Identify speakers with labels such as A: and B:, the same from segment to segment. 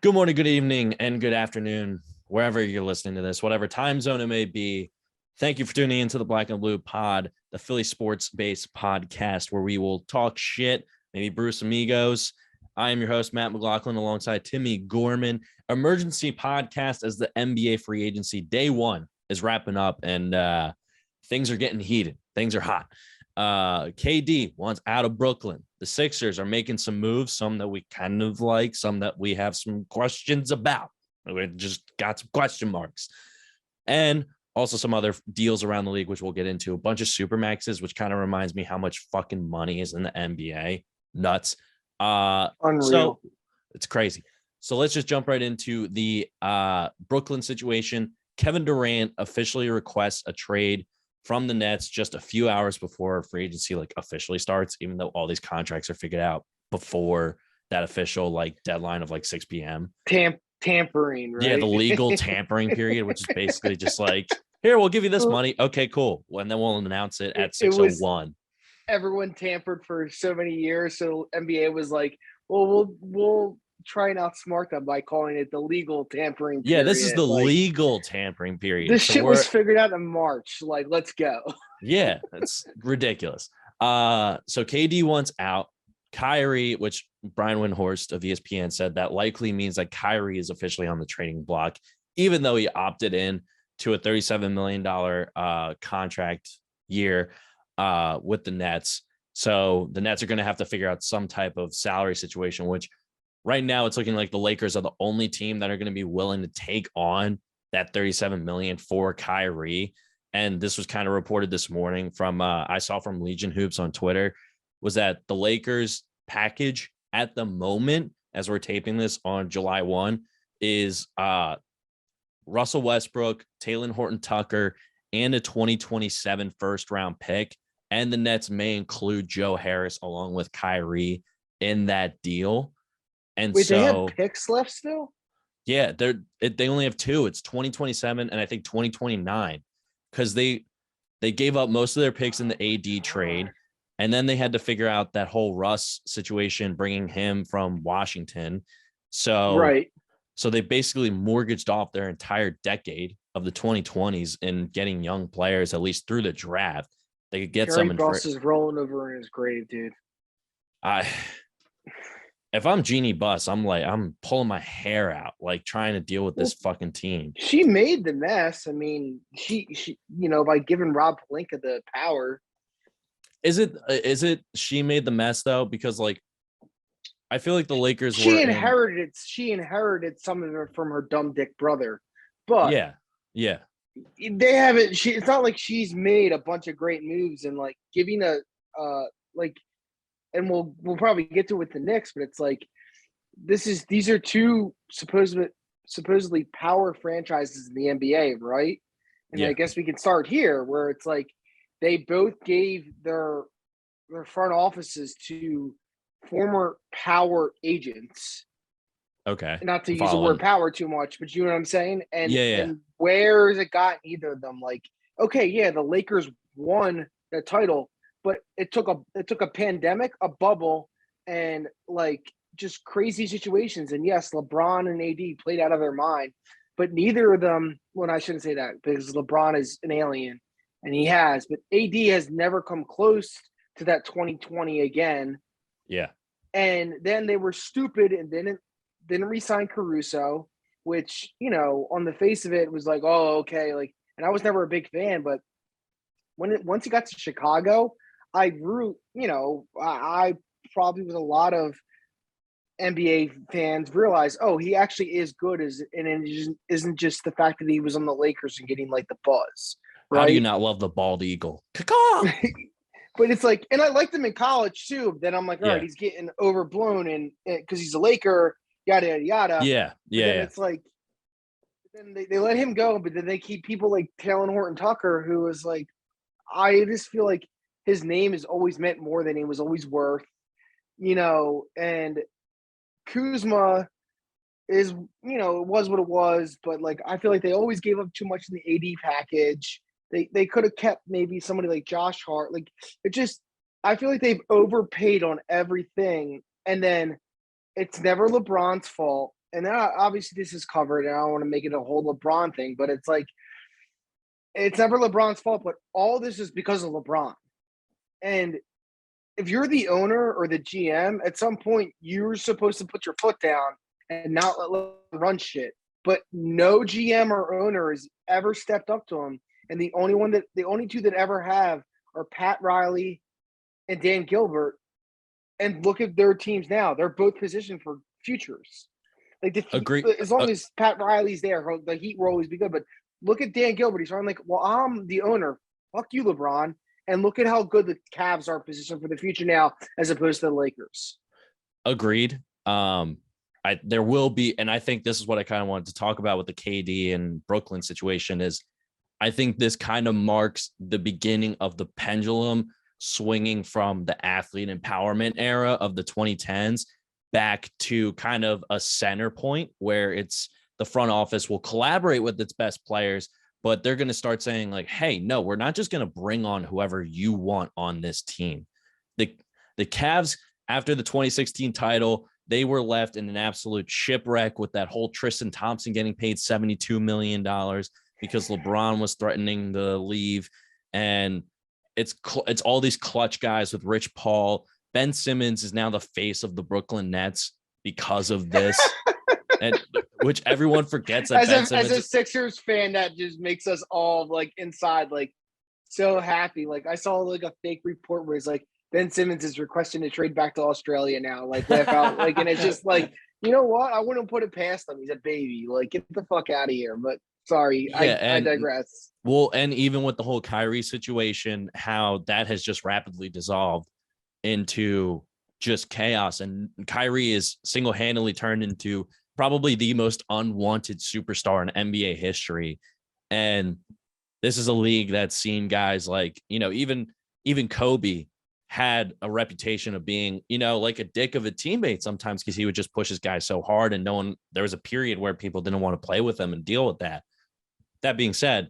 A: Good morning, good evening, and good afternoon, wherever you're listening to this, whatever time zone it may be. Thank you for tuning into the Black and Blue Pod, the Philly sports-based podcast where we will talk shit, maybe brew some egos. I am your host, Matt McLaughlin, alongside Timmy Gorman. Emergency podcast as the NBA free agency day one is wrapping up, and things are getting heated. Things are hot. KD wants out of Brooklyn. The Sixers are making some moves, some that we kind of like, some that we have some questions about. We just got some question marks. And also some other deals around the league, which we'll get into. A bunch of supermaxes, which kind of reminds me how much fucking money is in the NBA. Nuts.
B: Unreal.
A: So it's crazy. So let's just jump right into the Brooklyn situation. Kevin Durant officially requests a trade from the Nets just a few hours before free agency officially starts, even though all these contracts are figured out before that official deadline of 6 p.m.
B: Tampering, right?
A: Yeah, the legal tampering period, which is basically just here, we'll give you this money. Okay, cool. And then we'll announce it at 6:01.
B: Everyone tampered for so many years, so NBA was like, well, we'll try and outsmart them by calling it the legal tampering period.
A: Yeah, this is the legal tampering period.
B: This shit was figured out in March. Let's go.
A: Yeah, that's ridiculous. So KD wants out. Kyrie, which Brian Windhorst of ESPN said that likely means that Kyrie is officially on the trading block, even though he opted in to a $37 million contract year with the Nets. So the Nets are going to have to figure out some type of salary situation, which right now it's looking like the Lakers are the only team that are going to be willing to take on that $37 million for Kyrie. And this was kind of reported this morning from I saw from Legion Hoops on Twitter, was that the Lakers package at the moment, as we're taping this on July 1, is Russell Westbrook, Talen Horton-Tucker, and a 2027 first-round pick. And the Nets may include Joe Harris along with Kyrie in that deal. And
B: wait, they have picks left still?
A: Yeah, they only have two. It's 2027 and I think 2029, because they gave up most of their picks in the AD trade. And then they had to figure out that whole Russ situation, bringing him from Washington. So,
B: right.
A: So they basically mortgaged off their entire decade of the 2020s in getting young players, at least through the draft. They could get
B: Jerry
A: some.
B: Buss is rolling over in his grave, dude.
A: If I'm Jeannie Buss, I'm pulling my hair out, trying to deal with this fucking team.
B: She made the mess. I mean, she by giving Rob Pelinka the power.
A: Is it she made the mess though? Because I feel like the Lakers
B: she inherited some of it from her dumb dick brother. But
A: yeah.
B: They haven't it's not like she's made a bunch of great moves and giving and we'll probably get to it with the Knicks, but it's these are two supposedly power franchises in the NBA, right? And I guess we can start here where it's they both gave their front offices to former power agents.
A: Okay.
B: Not to use the word power too much, but you know what I'm saying? And, and where has it got either of them? The Lakers won the title, but it took a pandemic, a bubble, and just crazy situations. And yes, LeBron and AD played out of their mind, but neither of them, I shouldn't say that because LeBron is an alien and he has, but AD has never come close to that 2020 again.
A: Yeah.
B: And then they were stupid and didn't re-sign Caruso, which, on the face of it was oh, okay. And I was never a big fan, but once he got to Chicago, I probably with a lot of NBA fans realized, oh, he actually is good, and it isn't just the fact that he was on the Lakers and getting the buzz. Right?
A: How do you not love the bald eagle?
B: But it's and I liked him in college too. Then I'm all right, he's getting overblown, and because he's a Laker, yada yada yada.
A: Yeah.
B: It's then they let him go, but then they keep people like Talen Horton-Tucker, who was I just feel like his name has always meant more than he was always worth, and Kuzma is, it was what it was, but I feel like they always gave up too much in the AD package. They could have kept maybe somebody like Josh Hart. I feel like they've overpaid on everything, and then it's never LeBron's fault. and now obviously this is covered, and I don't want to make it a whole LeBron thing, but it's like it's never LeBron's fault, but all this is because of LeBron. And if you're the owner or the GM, at some point you're supposed to put your foot down and not let LeBron run shit. But no GM or owner has ever stepped up to him. And the only two that ever have are Pat Riley and Dan Gilbert. And look at their teams now; they're both positioned for futures. Like
A: Agree.
B: As long as Pat Riley's there, the Heat will always be good. But look at Dan Gilbert; he's running like, well, I'm the owner. Fuck you, LeBron. And look at how good the Cavs are positioned for the future now, as opposed to the Lakers.
A: Agreed. There will be, and I think this is what I kind of wanted to talk about with the KD and Brooklyn situation is I think this kind of marks the beginning of the pendulum swinging from the athlete empowerment era of the 2010s back to kind of a center point where it's the front office will collaborate with its best players, but they're going to start saying like, hey, no, we're not just going to bring on whoever you want on this team. The Cavs, after the 2016 title, they were left in an absolute shipwreck with that whole Tristan Thompson getting paid $72 million because LeBron was threatening to leave. And it's all these clutch guys with Rich Paul. Ben Simmons is now the face of the Brooklyn Nets because of this. And which everyone forgets that
B: as a Sixers fan, that just makes us all like inside like so happy. Like I saw like a fake report where it's like Ben Simmons is requesting to trade back to Australia now. Like laugh out, like, and it's just like, you know what? I wouldn't put it past him. He's a baby. Like get the fuck out of here. But sorry, I digress.
A: Well, and even with the whole Kyrie situation, how that has just rapidly dissolved into just chaos, and Kyrie is single-handedly turned into probably the most unwanted superstar in NBA history. And this is a league that's seen guys like, even Kobe had a reputation of being, like a dick of a teammate sometimes because he would just push his guys so hard, and there was a period where people didn't want to play with him and deal with that. That being said,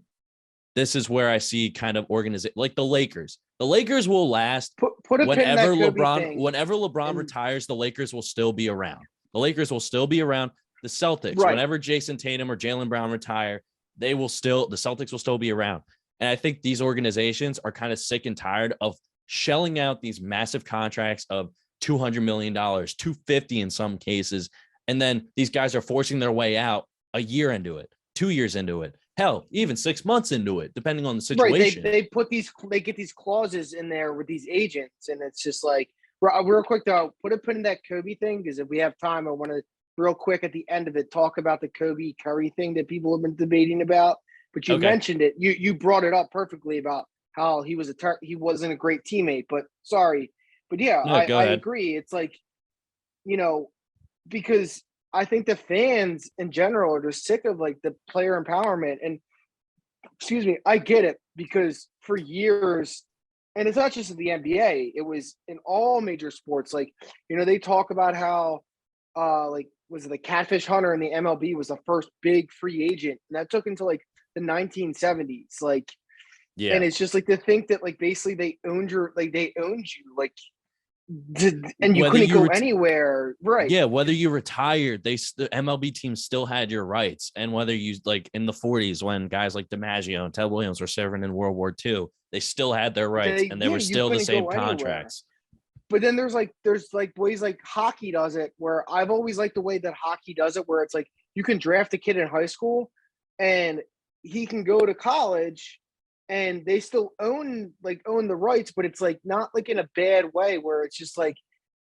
A: this is where I see kind of organization like the Lakers. The Lakers will last.
B: Put a
A: whenever
B: pin in that
A: LeBron retires, the Lakers will still be around. The Lakers will still be around. The Celtics,
B: right.
A: Whenever Jason Tatum or Jaylen Brown retire, the Celtics will still be around. And I think these organizations are kind of sick and tired of shelling out these massive contracts of $200 million, $250 in some cases. And then these guys are forcing their way out a year into it, 2 years into it. Hell, even 6 months into it, depending on the situation.
B: Right. They get these clauses in there with these agents, and it's just like real quick though, put a pin in that Kobe thing because if we have time, I want to real quick at the end of it talk about the Kobe Curry thing that people have been debating about. But you mentioned it. You brought it up perfectly about how he wasn't a great teammate. But sorry, but yeah,
A: no,
B: I agree. It's like because I think the fans in general are just sick of like the player empowerment. And excuse me, I get it because for years, and it's not just in the NBA, it was in all major sports. Like, they talk about how was it the catfish hunter in the MLB was the first big free agent. And that took until like the 1970s. Like, yeah. And it's just like to think that like basically they owned you. Like, and you couldn't go anywhere, right?
A: Yeah, whether you retired, the MLB team still had your rights, and whether you like in the 40s when guys like DiMaggio and Ted Williams were serving in World War II, they still had their rights, and they were still the same contracts.
B: But then there's ways like hockey does it, where I've always liked the way that hockey does it, where it's like you can draft a kid in high school, and he can go to college. And they still own the rights, but it's like not like in a bad way where it's just like,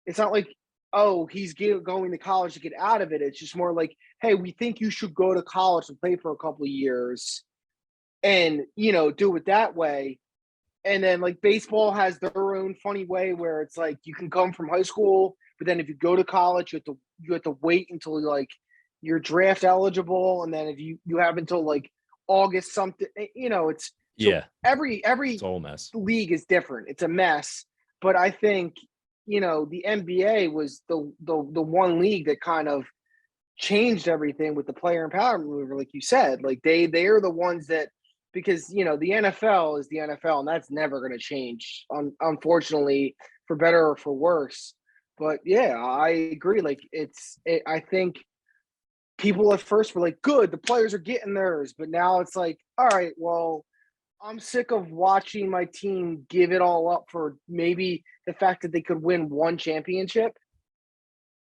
B: it's not like, oh, he's going to college to get out of it. It's just more like, hey, we think you should go to college and play for a couple of years and, do it that way. And then like baseball has their own funny way where it's like, you can come from high school, but then if you go to college, you have to wait until like you're draft eligible. And then if you have until like August something, it's, so
A: yeah,
B: every
A: it's all a mess.
B: League is different. It's a mess. But I think, the NBA was the one league that kind of changed everything with the player empowerment movement, like you said. Like they are the ones that, because the NFL is the NFL, and that's never going to change, unfortunately, for better or for worse. But yeah, I agree. Like I think people at first were like, good, the players are getting theirs. But now it's like, all right, well, I'm sick of watching my team give it all up for maybe the fact that they could win one championship.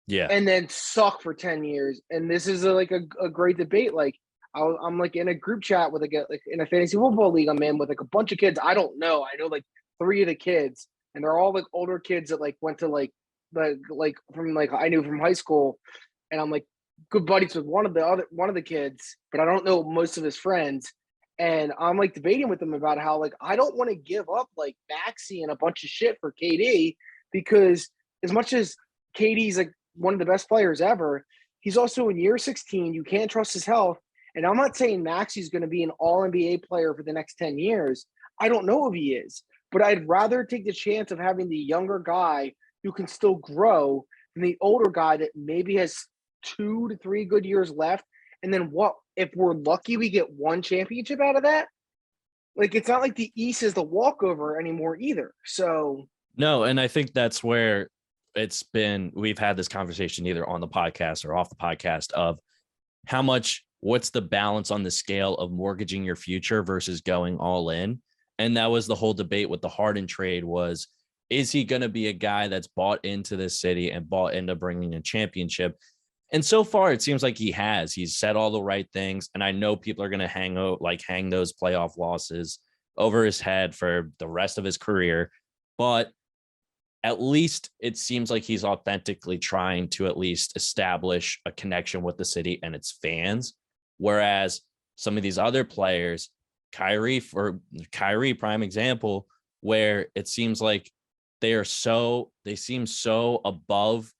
A: Yeah.
B: And then suck for 10 years. And this is a great debate. Like, I'm like in a group chat with like in a fantasy football league I'm in with like a bunch of kids I don't know. I know like 3 of the kids, and they're all like older kids that like went to like from like I knew from high school, and I'm like good buddies with one of the kids, but I don't know most of his friends. And I'm like debating with them about how like I don't want to give up like Maxey and a bunch of shit for KD, because as much as KD's like one of the best players ever, he's also in year 16. You can't trust his health. And I'm not saying Maxey's going to be an all NBA player for the next 10 years. I don't know if he is, but I'd rather take the chance of having the younger guy who can still grow than the older guy that maybe has 2 to 3 good years left. And then what, if we're lucky, we get one championship out of that? Like, it's not like the East is the walkover anymore either. So
A: no. And I think that's where we've had this conversation either on the podcast or off the podcast of what's the balance on the scale of mortgaging your future versus going all in. And that was the whole debate with the Harden trade was, is he going to be a guy that's bought into this city and bought into bringing a championship? And so far, it seems like he has. He's said all the right things. And I know people are going to hang those playoff losses over his head for the rest of his career. But at least it seems like he's authentically trying to at least establish a connection with the city and its fans. Whereas some of these other players, Kyrie, prime example, where it seems like they seem so above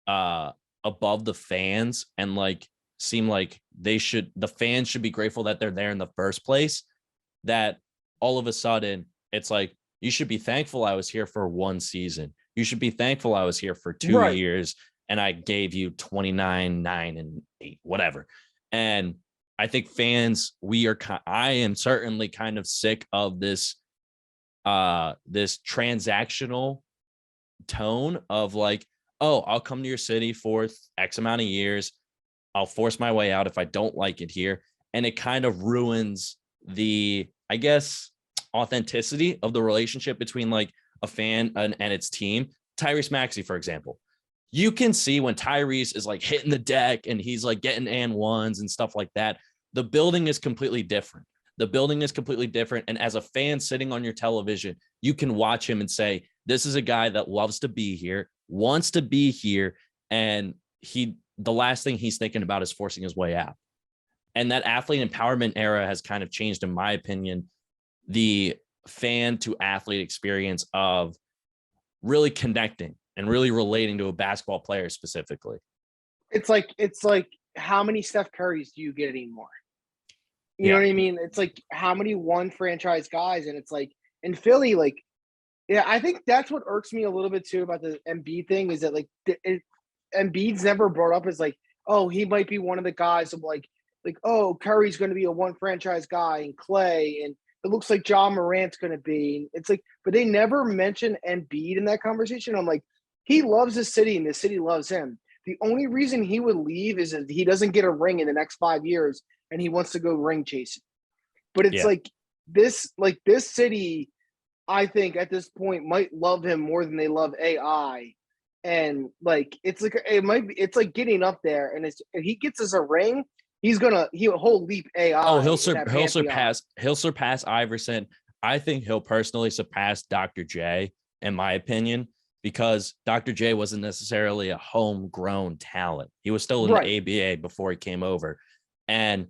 A: the fans, and like seem like the fans should be grateful that they're there in the first place, that all of a sudden it's like, you should be thankful I was here for 1 season. You should be thankful I was here for 2 years and I gave you 29, 9, and 8, whatever. And I think fans, I am certainly kind of sick of this transactional tone of like, oh, I'll come to your city for X amount of years. I'll force my way out if I don't like it here. And it kind of ruins the, I guess, authenticity of the relationship between like a fan and its team. Tyrese Maxey, for example. You can see when Tyrese is like hitting the deck and he's like getting and ones and stuff like that, the building is completely different. And as a fan sitting on your television, you can watch him and say, this is a guy that loves to be here, wants to be here. And the last thing he's thinking about is forcing his way out. And that athlete empowerment era has kind of changed, in my opinion, the fan to athlete experience of really connecting and really relating to a basketball player specifically.
B: It's like how many Steph Currys do you get anymore? You know what I mean? It's like how many one franchise guys, and it's like in Philly, like, yeah, I think that's what irks me a little bit too about the Embiid thing, is that like Embiid's never brought up as like, oh, he might be one of the guys of like, oh, Curry's going to be a one franchise guy, and Clay, and it looks like John Morant's going to be. It's like, but they never mention Embiid in that conversation. I'm like, he loves the city and the city loves him. The only reason he would leave is if he doesn't get a ring in the next 5 years and he wants to go ring chasing. But it's like this city, I think at this point might love him more than they love AI. And like, it's like getting up there, and if he gets us a ring, he'll leap AI.
A: Oh, he'll surpass Iverson. I think he'll personally surpass Dr. J, in my opinion, because Dr. J wasn't necessarily a homegrown talent. He was still in the ABA before he came over. And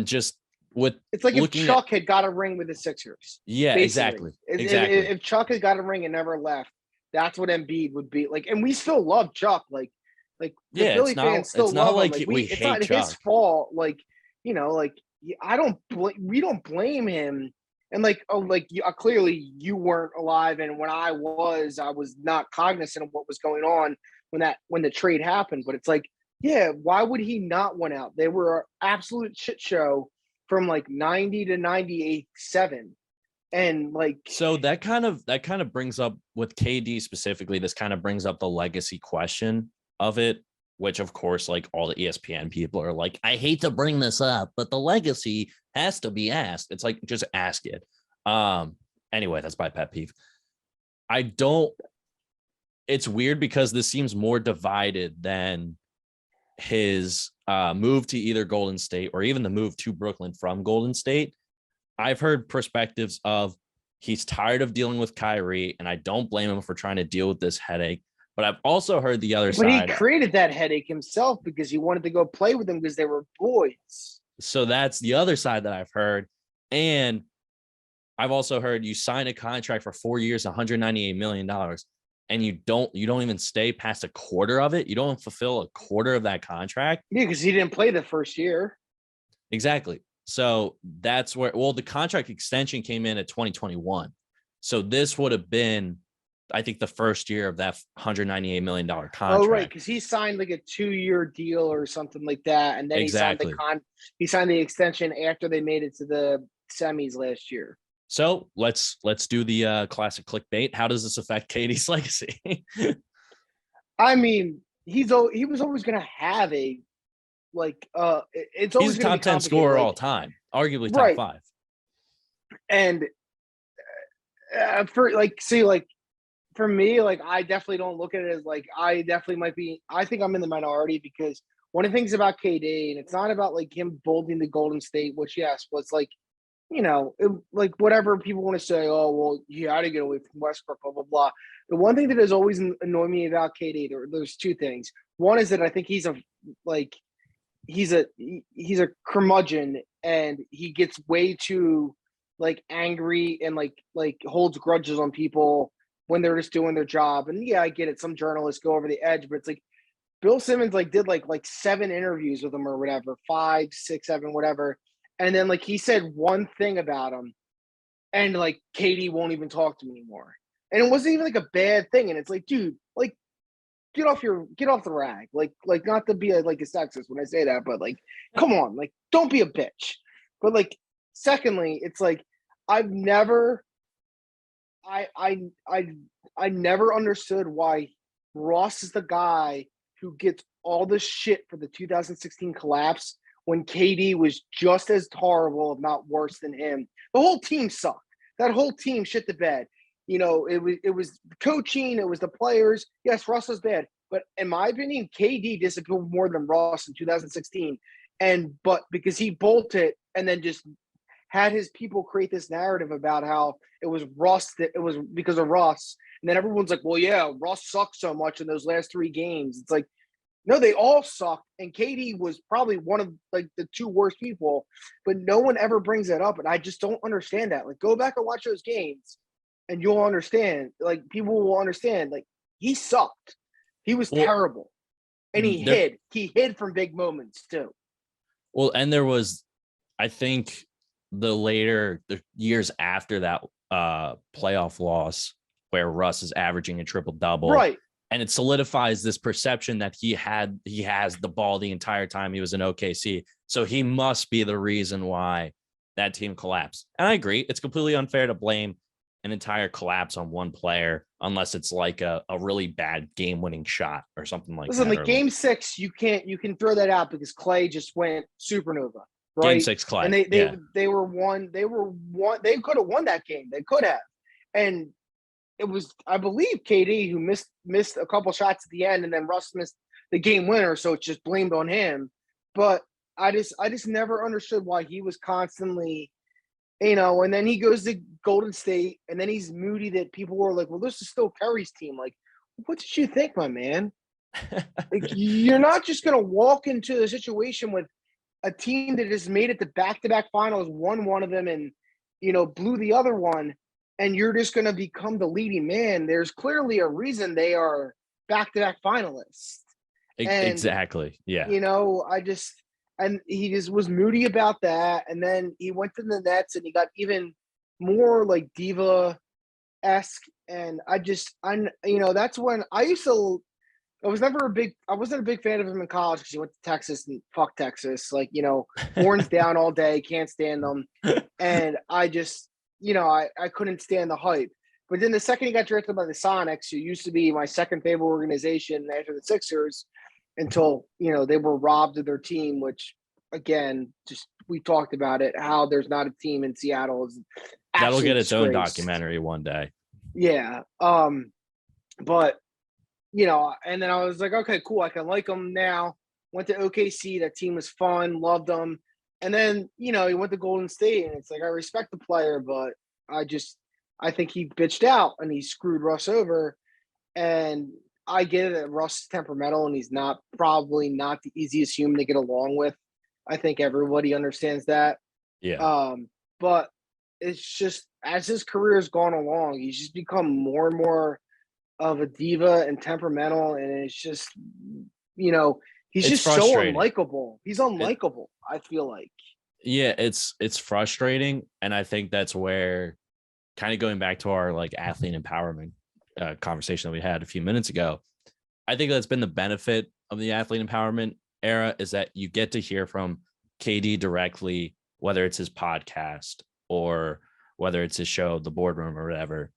A: just with,
B: it's like if Chuck had got a ring with the Sixers.
A: Yeah, basically. Exactly.
B: If Chuck had got a ring and never left, that's what Embiid would be like. And we still love Chuck. Like the Philly fans still love him. Like we hate Chuck. It's not his fault. Like, you know, like we don't blame him. And like, oh, like clearly you weren't alive, and when I was not cognizant of what was going on when the trade happened. But it's like, yeah, why would he not want out? They were an absolute shit show from like 90 to 98-7. And like,
A: so that kind of brings up with KD specifically, this kind of brings up the legacy question of it. which of course, like all the ESPN people are like, I hate to bring this up, but the legacy has to be asked. It's like, just ask it. Anyway, that's my pet peeve. It's weird because this seems more divided than his move to either Golden State or even the move to Brooklyn from Golden State. I've heard perspectives of he's tired of dealing with Kyrie, and I don't blame him for trying to deal with this headache. But I've also heard the other side.
B: But he created that headache himself because he wanted to go play with them because they were boys.
A: So that's the other side that I've heard. And I've also heard you sign a contract for 4 years, $198 million, and you don't even stay past a quarter of it. You don't fulfill a quarter of that contract.
B: Yeah, because he didn't play the first year.
A: Exactly. So that's where, the contract extension came in at 2021. So this would have been, I think, the first year of that $198 million contract.
B: Oh, right, because he signed like a 2-year deal or something like that, and then
A: exactly.
B: he signed the extension after they made it to the semis last year.
A: So let's do the classic clickbait. How does this affect KD's legacy?
B: I mean, he was always going to have a it's always
A: he's a top 10 scorer all time, arguably top 5.
B: And for me, like, I definitely don't look at it as like, I think I'm in the minority because one of the things about KD, and it's not about like him bolting the Golden State, which yes, but it's like, like whatever people want to say, oh, well, you had to get away from Westbrook, blah, blah, blah. The one thing that has always annoyed me about KD, there's 2 things. One is that I think he's a curmudgeon, and he gets way too like angry and like holds grudges on people when they're just doing their job. And yeah, I get it. Some journalists go over the edge, but it's like Bill Simmons did like 7 interviews with him or whatever, 5, 6, 7, whatever. And then like he said one thing about him, and like KD won't even talk to me anymore. And it wasn't even like a bad thing. And it's like, dude, like get off the rag. Like not to be like a sexist when I say that, but like, come on, like don't be a bitch. But like, secondly, it's like I never understood why Ross is the guy who gets all the shit for the 2016 collapse when KD was just as horrible, if not worse than him. The whole team sucked. That whole team shit the bed. It was coaching, it was the players. Yes, Russ was bad, but in my opinion, KD disappeared more than Ross in 2016. But because he bolted and then just had his people create this narrative about how it was Russ, that it was because of Russ. And then everyone's like, well, yeah, Russ sucked so much in those last 3 games. It's like, no, they all sucked. And KD was probably one of like the 2 worst people, but no one ever brings that up. And I just don't understand that. Like, go back and watch those games and you'll understand. Like, people will understand. Like, he sucked. He was terrible. And he hid from big moments too.
A: Well, and there was, I think, the years after that playoff loss where Russ is averaging a triple-double.
B: Right.
A: And it solidifies this perception that he has the ball the entire time he was in OKC. So he must be the reason why that team collapsed. And I agree. It's completely unfair to blame an entire collapse on one player unless it's like a really bad game-winning shot or something like that.
B: Listen, like Game 6, you can throw that out because Clay just went supernova. Right?
A: Game 6 Clay.
B: And they could have won that game. They could have. And it was, I believe, KD who missed a couple shots at the end, and then Russ missed the game winner, so it's just blamed on him. But I just never understood why he was constantly, and then he goes to Golden State, and then he's moody that people were like, well, this is still Curry's team. Like, what did you think, my man? Like, you're not just going to walk into a situation with a team that has made it to back-to-back finals, won one of them and, blew the other one, and you're just going to become the leading man. There's clearly a reason they are back-to-back finalists.
A: Exactly. Yeah.
B: And he just was moody about that. And then he went to the Nets and he got even more like diva-esque. And that's when I wasn't a big fan of him in college because he went to Texas and fuck Texas. Like, horns down all day, can't stand them. And I just, I couldn't stand the hype. But then the second he got drafted by the Sonics, who used to be my second favorite organization after the Sixers, until, they were robbed of their team, which again, just we talked about it, how there's not a team in Seattle is
A: That'll get its own
B: disgrace.
A: documentary one day.
B: Yeah. But and then I was like, okay, cool. I can like him now. Went to OKC. That team was fun. Loved him. And then, he went to Golden State, and it's like, I respect the player, but I think he bitched out and he screwed Russ over. And I get it that Russ is temperamental and he's probably not the easiest human to get along with. I think everybody understands that.
A: Yeah.
B: But it's just, as his career has gone along, he's just become more and more of a diva and temperamental. And it's just, he's just so unlikable. He's unlikable, I feel like.
A: Yeah, it's frustrating. And I think that's where, kind of going back to our like athlete empowerment conversation that we had a few minutes ago, I think that's been the benefit of the athlete empowerment era, is that you get to hear from KD directly, whether it's his podcast or whether it's his show, The Boardroom, or whatever.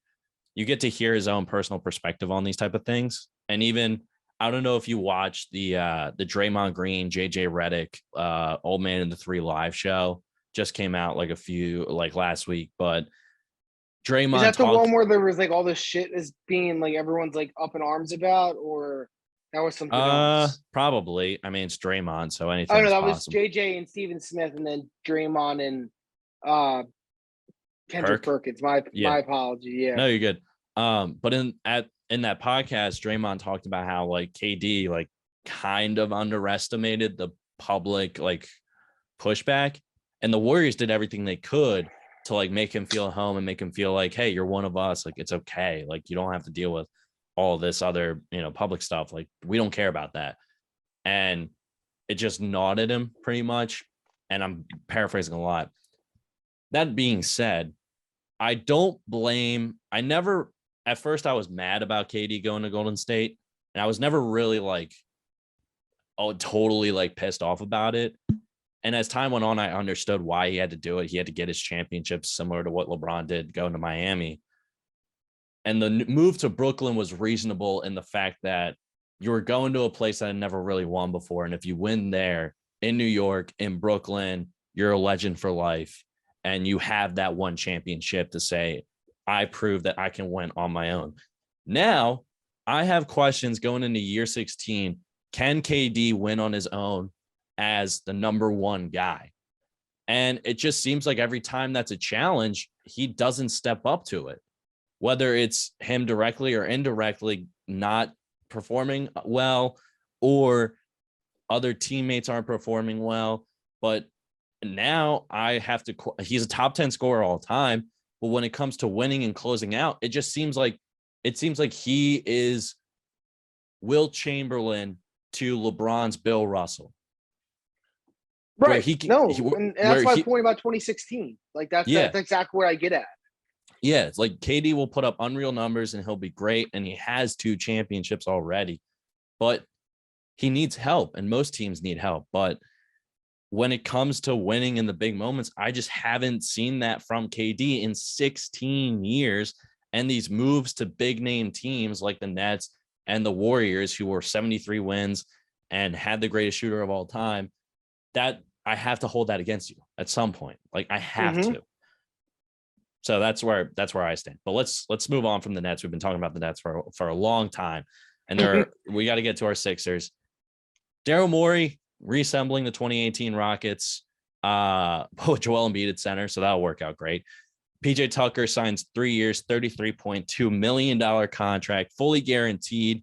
A: You get to hear his own personal perspective on these type of things. And even, I don't know if you watched the Draymond Green, JJ Redick, Old Man and the Three live show, just came out like last week, but Draymond,
B: is that the one where there was like all this shit is being like everyone's like up in arms about, or that was something else?
A: Probably. I mean, it's Draymond, so anything.
B: Oh no, that was JJ and Steven Smith, and then Draymond and Kendrick Perkins. My apology. Yeah.
A: No, you're good. But in that podcast, Draymond talked about how like KD like kind of underestimated the public like pushback, and the Warriors did everything they could to like make him feel at home and make him feel like, hey, you're one of us. Like, it's okay. Like, you don't have to deal with all this other, public stuff. Like, we don't care about that. And it just gnawed him pretty much. And I'm paraphrasing a lot. That being said, I don't blame, at first I was mad about KD going to Golden State, and I was never really like, totally like pissed off about it. And as time went on, I understood why he had to do it. He had to get his championships, similar to what LeBron did going to Miami. And the move to Brooklyn was reasonable in the fact that you were going to a place that had never really won before. And if you win there in New York, in Brooklyn, you're a legend for life. And you have that one championship to say, I proved that I can win on my own. Now, I have questions going into year 16. Can KD win on his own as the number one guy? And it just seems like every time that's a challenge, he doesn't step up to it, whether it's him directly or indirectly not performing well, or other teammates aren't performing well. But now I have to, he's a top 10 scorer all time, but when it comes to winning and closing out, it seems like he is Wilt Chamberlain to LeBron's Bill Russell.
B: Right. And that's my point about 2016. Like that's exactly where I get at.
A: Yeah, it's like KD will put up unreal numbers and he'll be great, and he has 2 championships already, but he needs help, and most teams need help. But when it comes to winning in the big moments, I just haven't seen that from KD in 16 years. And these moves to big name teams like the Nets and the Warriors, who were 73 wins and had the greatest shooter of all time, that I have to hold that against you at some point. Like, I have to. So that's where I stand. But let's move on from the Nets. We've been talking about the Nets for a long time, and we got to get to our Sixers. Daryl Morey reassembling the 2018 Rockets. Joel Embiid at center, so that'll work out great. PJ Tucker signs 3 years, $33.2 million contract, fully guaranteed.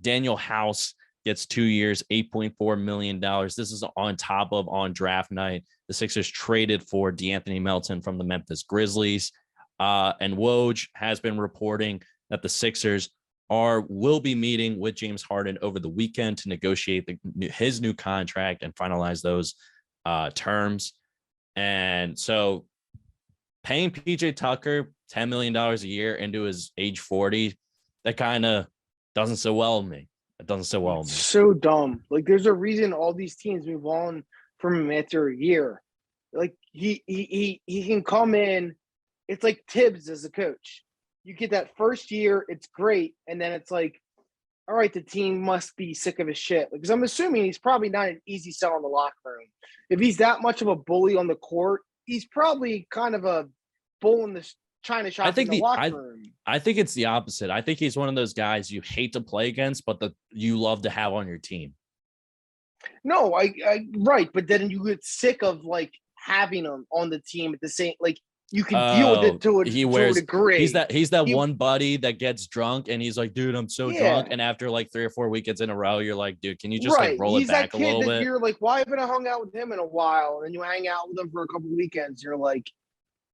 A: Daniel House gets 2 years, $8.4 million. This is on top of, on draft night, the Sixers traded for DeAnthony Melton from the Memphis Grizzlies. And Woj has been reporting that the Sixers will be meeting with James Harden over the weekend to negotiate his new contract and finalize those terms. And so paying PJ Tucker $10 million a year into his age 40, that kind of doesn't sit well with me. It doesn't sit well with me.
B: So dumb. Like, there's a reason all these teams move on from him after a year. Like, he can come in. It's like Tibbs as a coach. You get that first year, it's great, and then it's like, all right, the team must be sick of his shit. Because I'm assuming he's probably not an easy sell in the locker room. If he's that much of a bully on the court, he's probably kind of a bull in the China shop in the locker room.
A: I think it's the opposite. I think he's one of those guys you hate to play against, but you love to have on your team.
B: No, right, but then you get sick of like having him on the team at the same like. You can deal with it to a degree.
A: He's that one buddy that gets drunk and he's like, dude, I'm so drunk. And after like 3 or 4 weekends in a row, you're like, dude, can you just like roll it back a little bit?
B: You're like, why haven't I hung out with him in a while? And you hang out with him for a couple of weekends. You're like,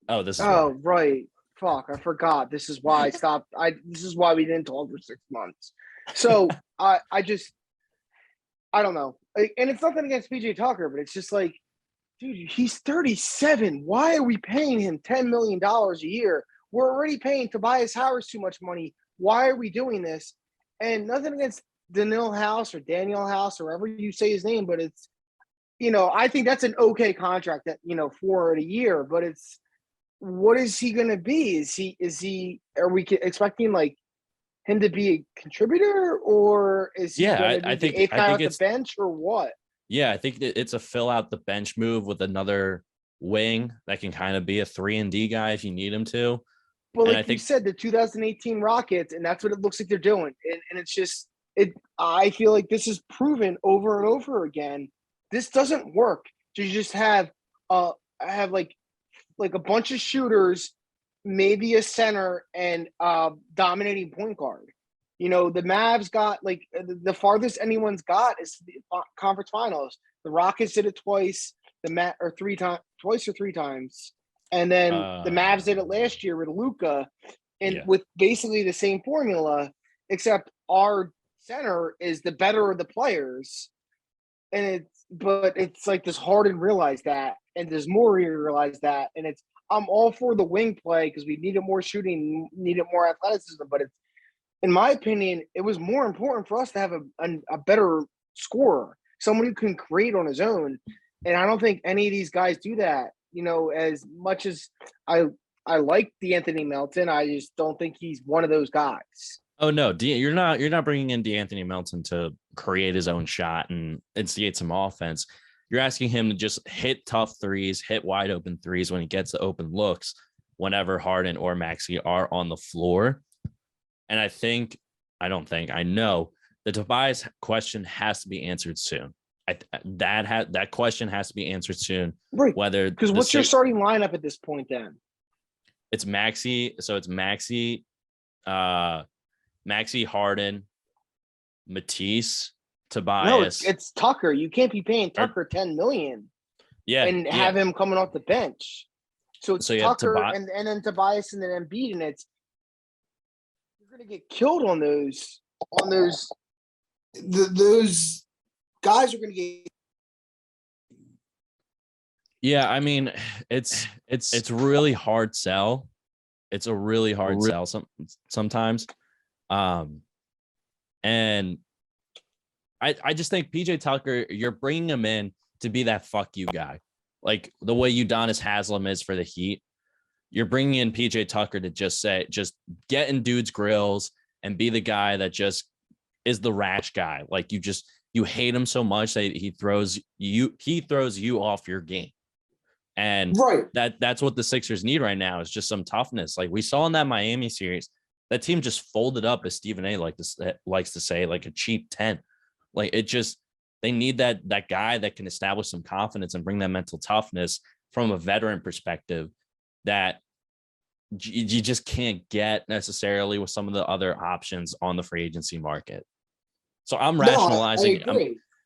A: oh, this is
B: right. Fuck, I forgot. This is why I stopped. This is why we didn't talk for 6 months. So I don't know. And it's nothing against PJ Tucker, but it's just like, dude, he's 37. Why are we paying him $10 million a year? We're already paying Tobias Harris too much money. Why are we doing this? And nothing against Daniel House or Daniel House or however you say his name, but it's, I think that's an okay contract that, for a year, but it's, what is he going to be? Are we expecting like him to be a contributor, or is he going to be the eighth guy off the bench, or what?
A: Yeah, I think it's a fill out the bench move with another wing that can kind of be a 3-and-D guy if you need him to.
B: Well, like you said, the 2018 Rockets, and that's what it looks like they're doing. And it's just I feel like this is proven over and over again. This doesn't work to just have like a bunch of shooters, maybe a center, and dominating point guard. The Mavs got like the farthest anyone's got is the conference finals. The Rockets did it twice, twice or three times, and then the Mavs did it last year with Luka, and with basically the same formula, except our center is the better of the players, and it's like this Harden realized that, and there's Morey realized that, and I'm all for the wing play because we needed more shooting, needed more athleticism, but it's. In my opinion, it was more important for us to have a better scorer, someone who can create on his own. And I don't think any of these guys do that. As much as I like DeAnthony Melton, I just don't think he's one of those guys.
A: Oh no, you're not bringing in DeAnthony Melton to create his own shot and instigate some offense. You're asking him to just hit tough threes, hit wide open threes when he gets the open looks, whenever Harden or Maxey are on the floor. And I know the Tobias question has to be answered soon. That question has to be answered soon.
B: Right. Because what's your starting lineup at this point then?
A: It's Maxey. So it's Maxey, Harden, Matisse, Tobias.
B: No, it's Tucker. You can't be paying Tucker $10 million.
A: Yeah.
B: And have him coming off the bench. So it's Tucker and then Tobias and then Embiid, and you're gonna get killed on those guys are gonna get.
A: Yeah, I mean, it's really hard sell. It's a really hard sell sometimes. And I just think PJ Tucker, you're bringing him in to be that fuck you guy, like the way Udonis Haslem is for the Heat. You're bringing in PJ Tucker to just get in dudes' grills and be the guy that just is the rash guy. Like you hate him so much that he throws you off your game. And that's what the Sixers need right now is just some toughness. Like we saw in that Miami series, that team just folded up, as Stephen A likes to say, like a cheap tent. Like they need that guy that can establish some confidence and bring that mental toughness from a veteran perspective that you just can't get necessarily with some of the other options on the free agency market. So I'm rationalizing.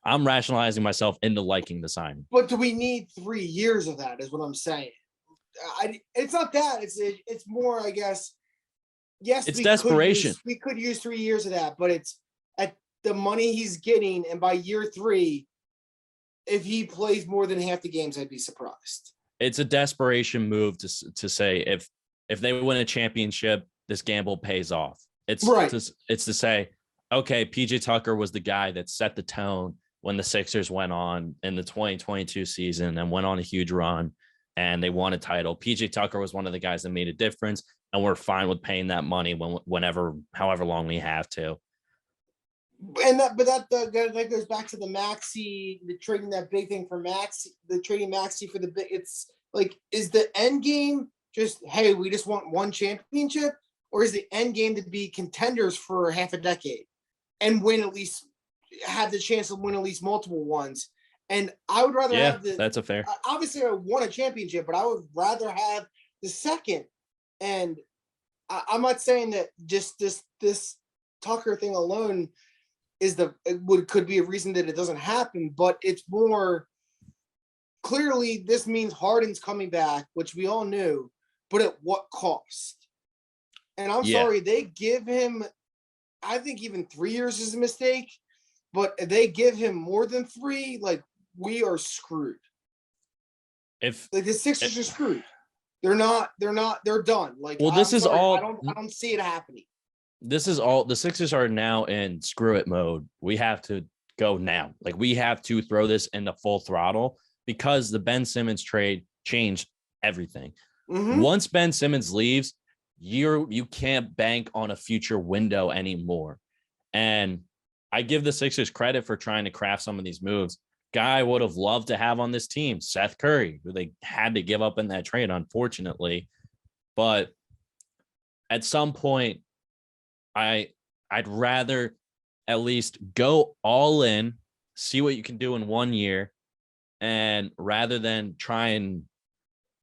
A: I'm rationalizing myself into liking the signing.
B: But do we need 3 years of that? Is what I'm saying. It's not that. It's more, I guess. Yes,
A: it's desperation.
B: We could use 3 years of that, but it's at the money he's getting, and by year 3, if he plays more than half the games, I'd be surprised.
A: It's a desperation move to say if they win a championship, this gamble pays off. It's to say, okay, PJ Tucker was the guy that set the tone when the Sixers went on in the 2022 season and went on a huge run and they won a title. PJ Tucker was one of the guys that made a difference, and we're fine with paying that money however long we have to.
B: And that goes back to the Maxey, the trading that big thing for Maxey, the trading Maxey for the big. It's like, is the end game just, hey, we just want one championship, or is the end game to be contenders for half a decade and win at least, have the chance to win at least multiple ones? And I would rather have
A: that's a fair.
B: Obviously, I won a championship, but I would rather have the second. And I'm not saying that just this Tucker thing alone could be a reason that it doesn't happen, but it's more clearly this means Harden's coming back, which we all knew, but at what cost? And I'm sorry, they give him, I think even 3 years is a mistake, but if they give him more than 3, like, we are screwed. If like the Sixers are screwed. They're done. Like,
A: well, this is all,
B: I don't see it happening.
A: This is all, the Sixers are now in screw it mode. We have to go now. Like, we have to throw this into full throttle because the Ben Simmons trade changed everything. Mm-hmm. Once Ben Simmons leaves, you can't bank on a future window anymore. And I give the Sixers credit for trying to craft some of these moves. Guy I would have loved to have on this team, Seth Curry, who they had to give up in that trade, unfortunately. But at some point, I'd rather at least go all in, see what you can do in 1 year, and rather than try and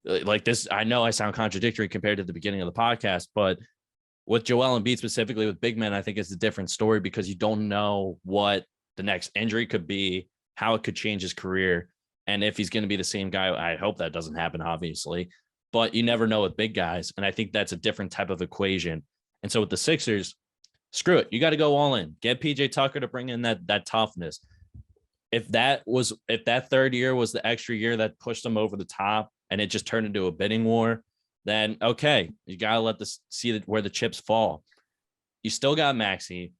A: like this, I know I sound contradictory compared to the beginning of the podcast, but with Joel Embiid specifically with big men, I think it's a different story because you don't know what the next injury could be, how it could change his career, and if he's going to be the same guy. I hope that doesn't happen, obviously, but you never know with big guys, and I think that's a different type of equation. And so with the Sixers, screw it. You got to go all in. Get PJ Tucker to bring in that toughness. If that third year was the extra year that pushed them over the top and it just turned into a bidding war, then okay, you got to let this see where the chips fall. You still got Maxey.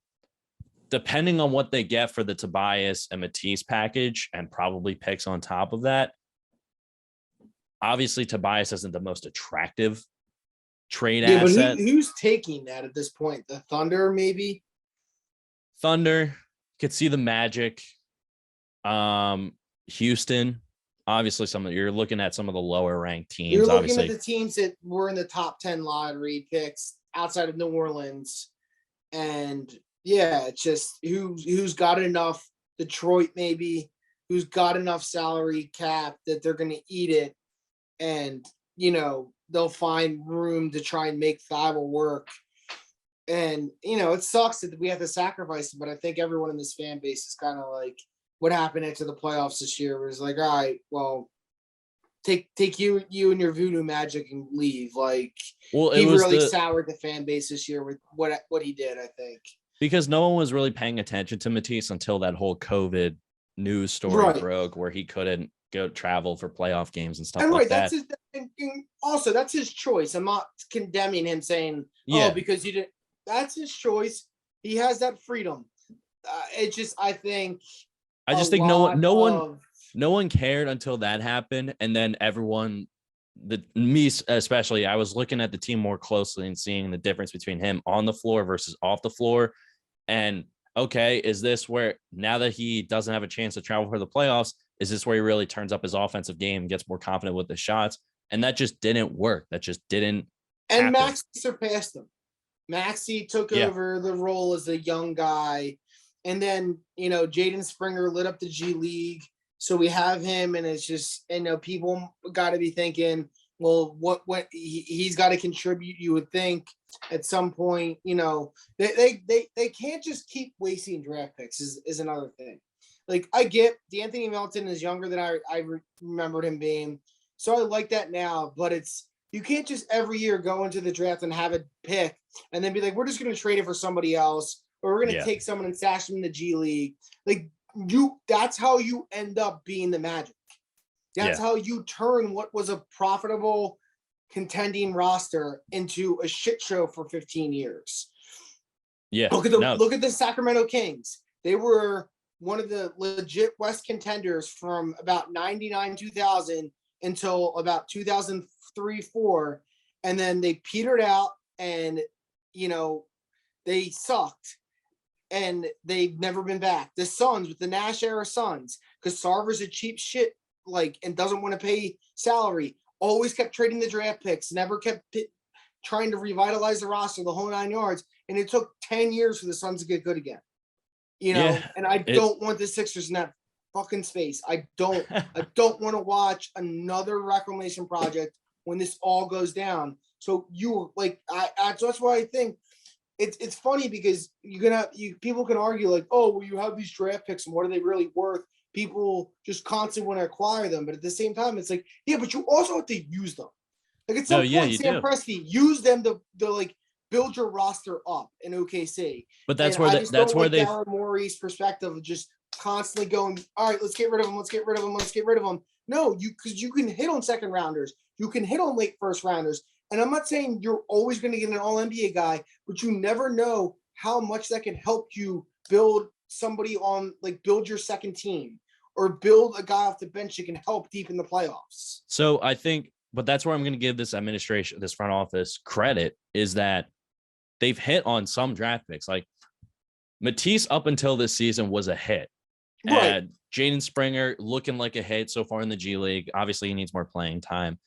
A: Depending on what they get for the Tobias and Matisse package and probably picks on top of that, obviously Tobias isn't the most attractive trade asset.
B: But who's taking that at this point? The Thunder, maybe?
A: Thunder. Could see the Magic. Houston. Obviously, you're looking at some of the lower ranked teams.
B: You're looking
A: obviously
B: at the teams that were in the top 10 lottery picks outside of New Orleans. And yeah, it's just who's got enough. Detroit, maybe, who's got enough salary cap that they're going to eat it. And, they'll find room to try and make Thibault work. And, it sucks that we have to sacrifice it, but I think everyone in this fan base is kind of like, what happened after the playoffs this year was like, all right, well, take you and your voodoo magic and leave. Like, well, he really soured the fan base this year with what he did, I think.
A: Because no one was really paying attention to Matisse until that whole COVID news story broke where he couldn't go travel for playoff games and stuff like that.
B: And also, that's his choice. I'm not condemning him saying, because you didn't. That's his choice. He has that freedom. It's just, I just think no one cared until that happened. And then everyone, me especially, I was looking at the team more closely and seeing the difference between him on the floor versus off the floor. And okay, is this where now that he doesn't have a chance to travel for the playoffs, is this where he really turns up his offensive game, gets more confident with the shots? And that just didn't work. That just didn't happen. Maxey surpassed him. Maxey took over the role as a young guy. And then, Jaden Springer lit up the G League. So we have him, and it's just, people got to be thinking, well, what he's got to contribute, you would think at some point, they can't just keep wasting draft picks is another thing. Like, I get D'Anthony Melton is younger than I remembered him being. So I like that now, but you can't just every year go into the draft and have a pick and then be like, we're just going to trade it for somebody else, or we're going to take someone and stash them in the G League. Like, that's how you end up being the Magic. That's how you turn what was a profitable contending roster into a shit show for 15 years.
A: Yeah.
B: Look at the Sacramento Kings. They were one of the legit West contenders from about 99, 2000 until about 2003, 4. And then they petered out and, they sucked. and they've never been back. The Suns with the Nash era Suns, because Sarver's a cheap shit, like, and doesn't want to pay salary. Always kept trading the draft picks, never kept trying to revitalize the roster, the whole 9 yards. And it took 10 years for the Suns to get good again. You know,
A: yeah,
B: and I don't want the Sixers in that fucking space. I don't want to watch another reclamation project when this all goes down. So that's why I think it's funny, because people can argue like, oh, well, you have these draft picks and what are they really worth? People just constantly want to acquire them, but at the same time, it's like, yeah, but you also have to use them. Like at some point, Sam Presti use them to like build your roster up in OKC.
A: But that's where
B: Daryl Morey's perspective of just constantly going, all right, let's get rid of them, let's get rid of them, let's get rid of them. No, because you can hit on second rounders, you can hit on late first rounders. And I'm not saying you're always going to get an all NBA guy, but you never know how much that can help you build somebody on, like, build your second team or build a guy off the bench that can help deep in the playoffs.
A: So I think, but that's where I'm going to give this administration, this front office credit, is that they've hit on some draft picks. Like Matisse up until this season was a hit.
B: Right.
A: Jaden Springer looking like a hit so far in the G League. Obviously, he needs more playing time.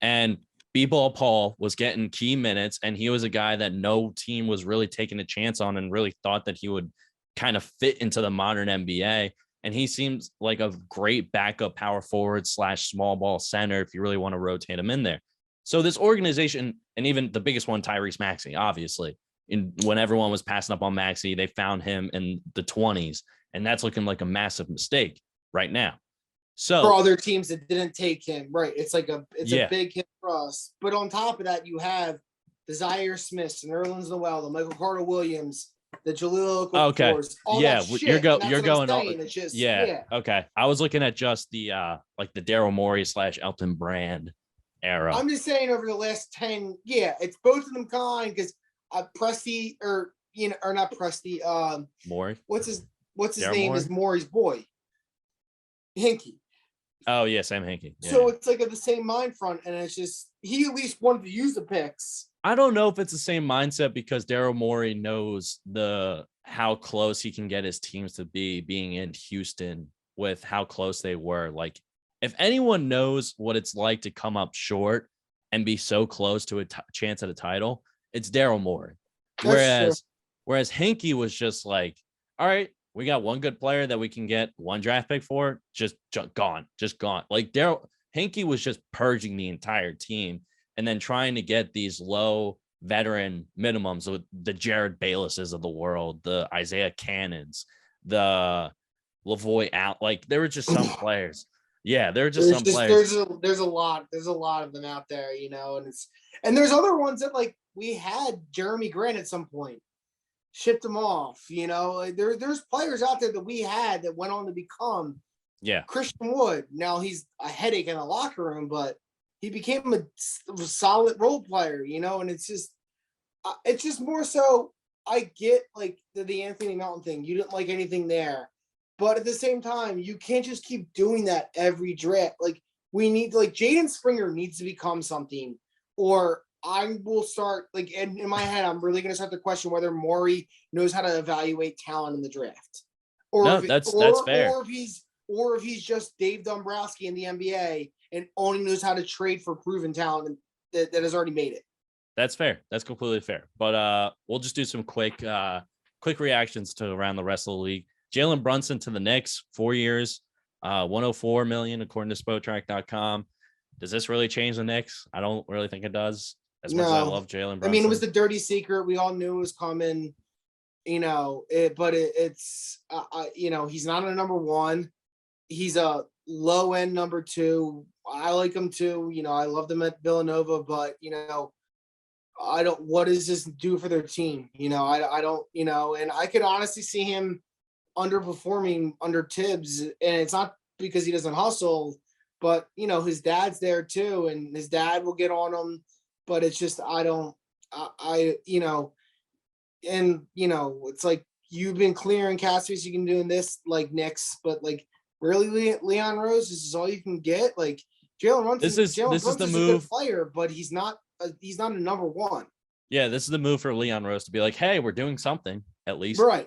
A: And B-Ball Paul was getting key minutes, and he was a guy that no team was really taking a chance on and really thought that he would kind of fit into the modern NBA. And he seems like a great backup power forward / small ball center if you really want to rotate him in there. So this organization, and even the biggest one, Tyrese Maxey, obviously, when everyone was passing up on Maxey, they found him in the 20s, and that's looking like a massive mistake right now. So
B: for other teams that didn't take him, right? It's like a big hit for us. But on top of that, you have the Zaire Smiths and Nerlens Noel, the Michael Carter Williams, the Jaleel Okafor, all that shit. You're going all. It's just, yeah.
A: Okay. I was looking at just the like the Daryl Morey / Elton Brand era.
B: I'm just saying over the last 10, it's both of them kind, because Presti or not Presti,
A: Morey.
B: What's his
A: Daryl
B: name?
A: Morey?
B: Is Morey's boy. Hinkie.
A: Oh yeah, Sam Hinkie. Yeah.
B: So it's like at the same mind front, and it's just he at least wanted to use the picks.
A: I don't know if it's the same mindset, because Daryl Morey knows how close he can get his teams to being in Houston with how close they were. Like, if anyone knows what it's like to come up short and be so close to a chance at a title, it's Daryl Morey. Whereas Hinkie was just like, all right, we got one good player that we can get one draft pick for, just gone. Like Hinkie was just purging the entire team and then trying to get these low veteran minimums with the Jared Baylesses of the world, the Isaiah Cannons, the Lavoy out. Like, there were just some players. Yeah, there were just some players.
B: There's a lot of them out there, and there's other ones that, like, we had Jeremy Grant at some point. Shipped them off, there's players out there that we had that went on to become Christian Wood. Now he's a headache in the locker room, but he became a solid role player, and it's just more so. I get like the Anthony Melton thing. You didn't like anything there, but at the same time, you can't just keep doing that every draft. Like, we need Jaden Springer needs to become something, or I will start, like, in my head, I'm really going to start to question whether Morey knows how to evaluate talent in the draft.
A: That's fair.
B: Or if he's just Dave Dombrowski in the NBA and only knows how to trade for proven talent that has already made it.
A: That's fair. That's completely fair. But we'll just do some quick reactions to around the rest of the league. Jalen Brunson to the Knicks, 4 years, $104 million, according to Spotrac.com. Does this really change the Knicks? I don't really think it does. As much as I love Jalen Brunson.
B: I mean, it was the dirty secret. We all knew it was coming, but it's he's not a number one. He's a low end number two. I like him too. I love them at Villanova, but what does this do for their team? I don't, and I could honestly see him underperforming under Tibbs, and it's not because he doesn't hustle, but his dad's there too, and his dad will get on him. But it's just, it's like, you've been clearing cap space, you can do this like Knicks, but like, really, Leon Rose, this is all you can get. Like, Jalen Brunson, this is the move. A good player, but he's not a number one.
A: Yeah, this is the move for Leon Rose to be like, hey, we're doing something at least.
B: Right.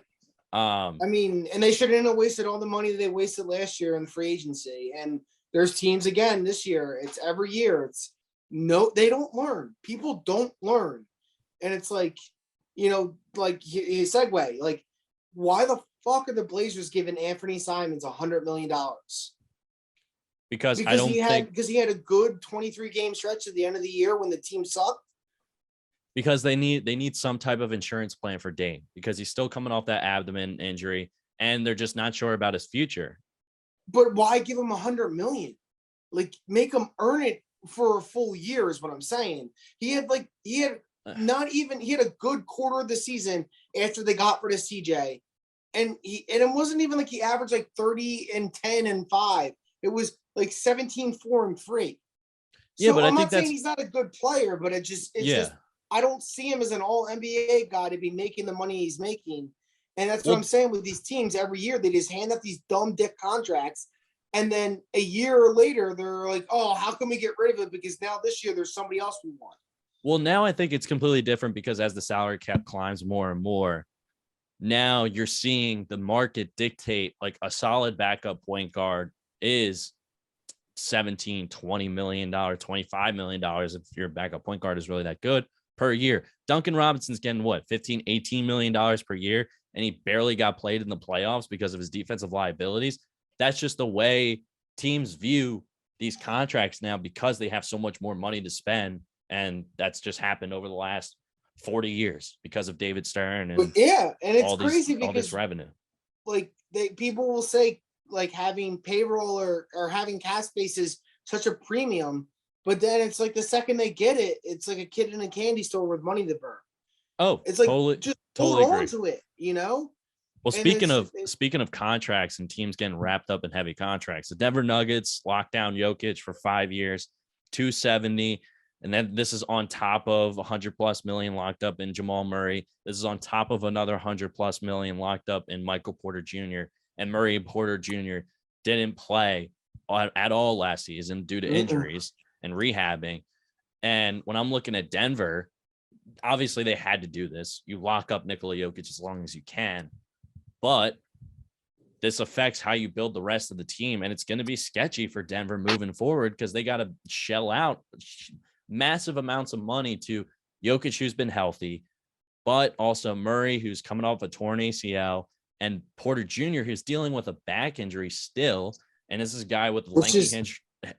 B: I mean, and they shouldn't have wasted all the money that they wasted last year in free agency. And there's teams again this year. It's every year. It's no, they don't learn. People don't learn. And it's like, like you segue, like, why the fuck are the Blazers giving Anthony Simons $100 million?
A: Because I don't think
B: because he had a good 23 game stretch at the end of the year when the team sucked.
A: Because they need some type of insurance plan for Dame, because he's still coming off that abdomen injury and they're just not sure about his future.
B: But why give him $100 million? Like, make him earn it for a full year is what I'm saying. He had a good quarter of the season after they got rid of CJ. And it wasn't even like he averaged like 30 and 10 and 5. It was like 17, 4 and 3.
A: Yeah, but
B: I'm not saying he's not a good player, but it's just I don't see him as an all NBA guy to be making the money he's making. And that's what I'm saying with these teams. Every year they just hand out these dumb dick contracts. And then a year later, they're like, oh, how can we get rid of it? Because now this year there's somebody else we want.
A: Well, now I think it's completely different, because as the salary cap climbs more and more, now you're seeing the market dictate like a solid backup point guard is $17, $20 million, $25 million if your backup point guard is really that good per year. Duncan Robinson's getting what, $15, $18 million per year, and he barely got played in the playoffs because of his defensive liabilities. That's just the way teams view these contracts now, because they have so much more money to spend. And that's just happened over the last 40 years because of David Stern and
B: and it's crazy because
A: all this revenue.
B: Like, people will say like having payroll or having cap space is such a premium, but then it's like the second they get it, it's like a kid in a candy store with money to burn.
A: Oh,
B: it's like
A: totally
B: hold
A: agree.
B: on to it,
A: Well, speaking of contracts and teams getting wrapped up in heavy contracts, the Denver Nuggets locked down Jokic for 5 years, 270. And then this is on top of $100+ million locked up in Jamal Murray. This is on top of another $100+ million locked up in Michael Porter Jr. And Murray and Porter Jr. didn't play at all last season due to injuries and rehabbing. And when I'm looking at Denver, obviously they had to do this. You lock up Nikola Jokic as long as you can, but this affects how you build the rest of the team. And it's going to be sketchy for Denver moving forward, because they got to shell out massive amounts of money to Jokic, who's been healthy, but also Murray, who's coming off a torn ACL, and Porter Jr., who's dealing with a back injury still. And this is a guy with lengthy history
B: at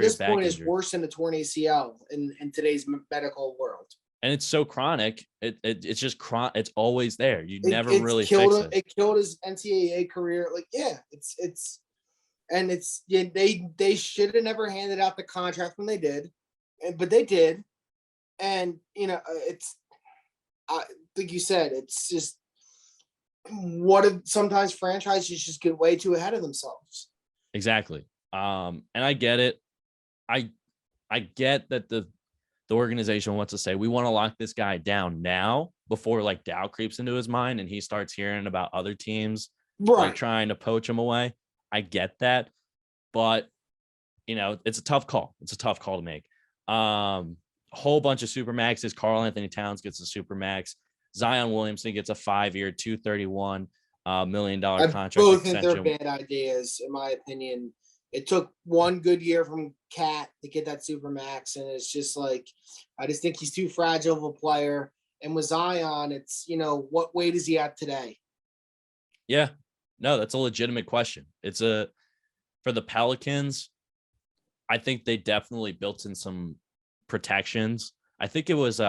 B: this point is worse than a torn ACL in today's medical world.
A: And it's so chronic. It's just chronic. It's always there. You never really fix it.
B: It killed his NCAA career. Like, they should have never handed out the contract when they did. But they did. And, it's, like you said, it's just sometimes franchises just get way too ahead of themselves.
A: Exactly. And I get it. I get that the organization wants to say, we want to lock this guy down now before like doubt creeps into his mind and he starts hearing about other teams like trying to poach him away. I get that. But, it's a tough call. It's a tough call to make. Whole bunch of supermaxes. Karl Anthony Towns gets a supermax. Zion Williamson gets a 5-year, $231 million contract.
B: Both think they're bad ideas, in my opinion. It took one good year from Cat to get that supermax, and it's just like, I just think he's too fragile of a player. And with Zion, it's, what weight is he at today?
A: Yeah, no, that's a legitimate question. For the Pelicans, I think they definitely built in some protections. I think it was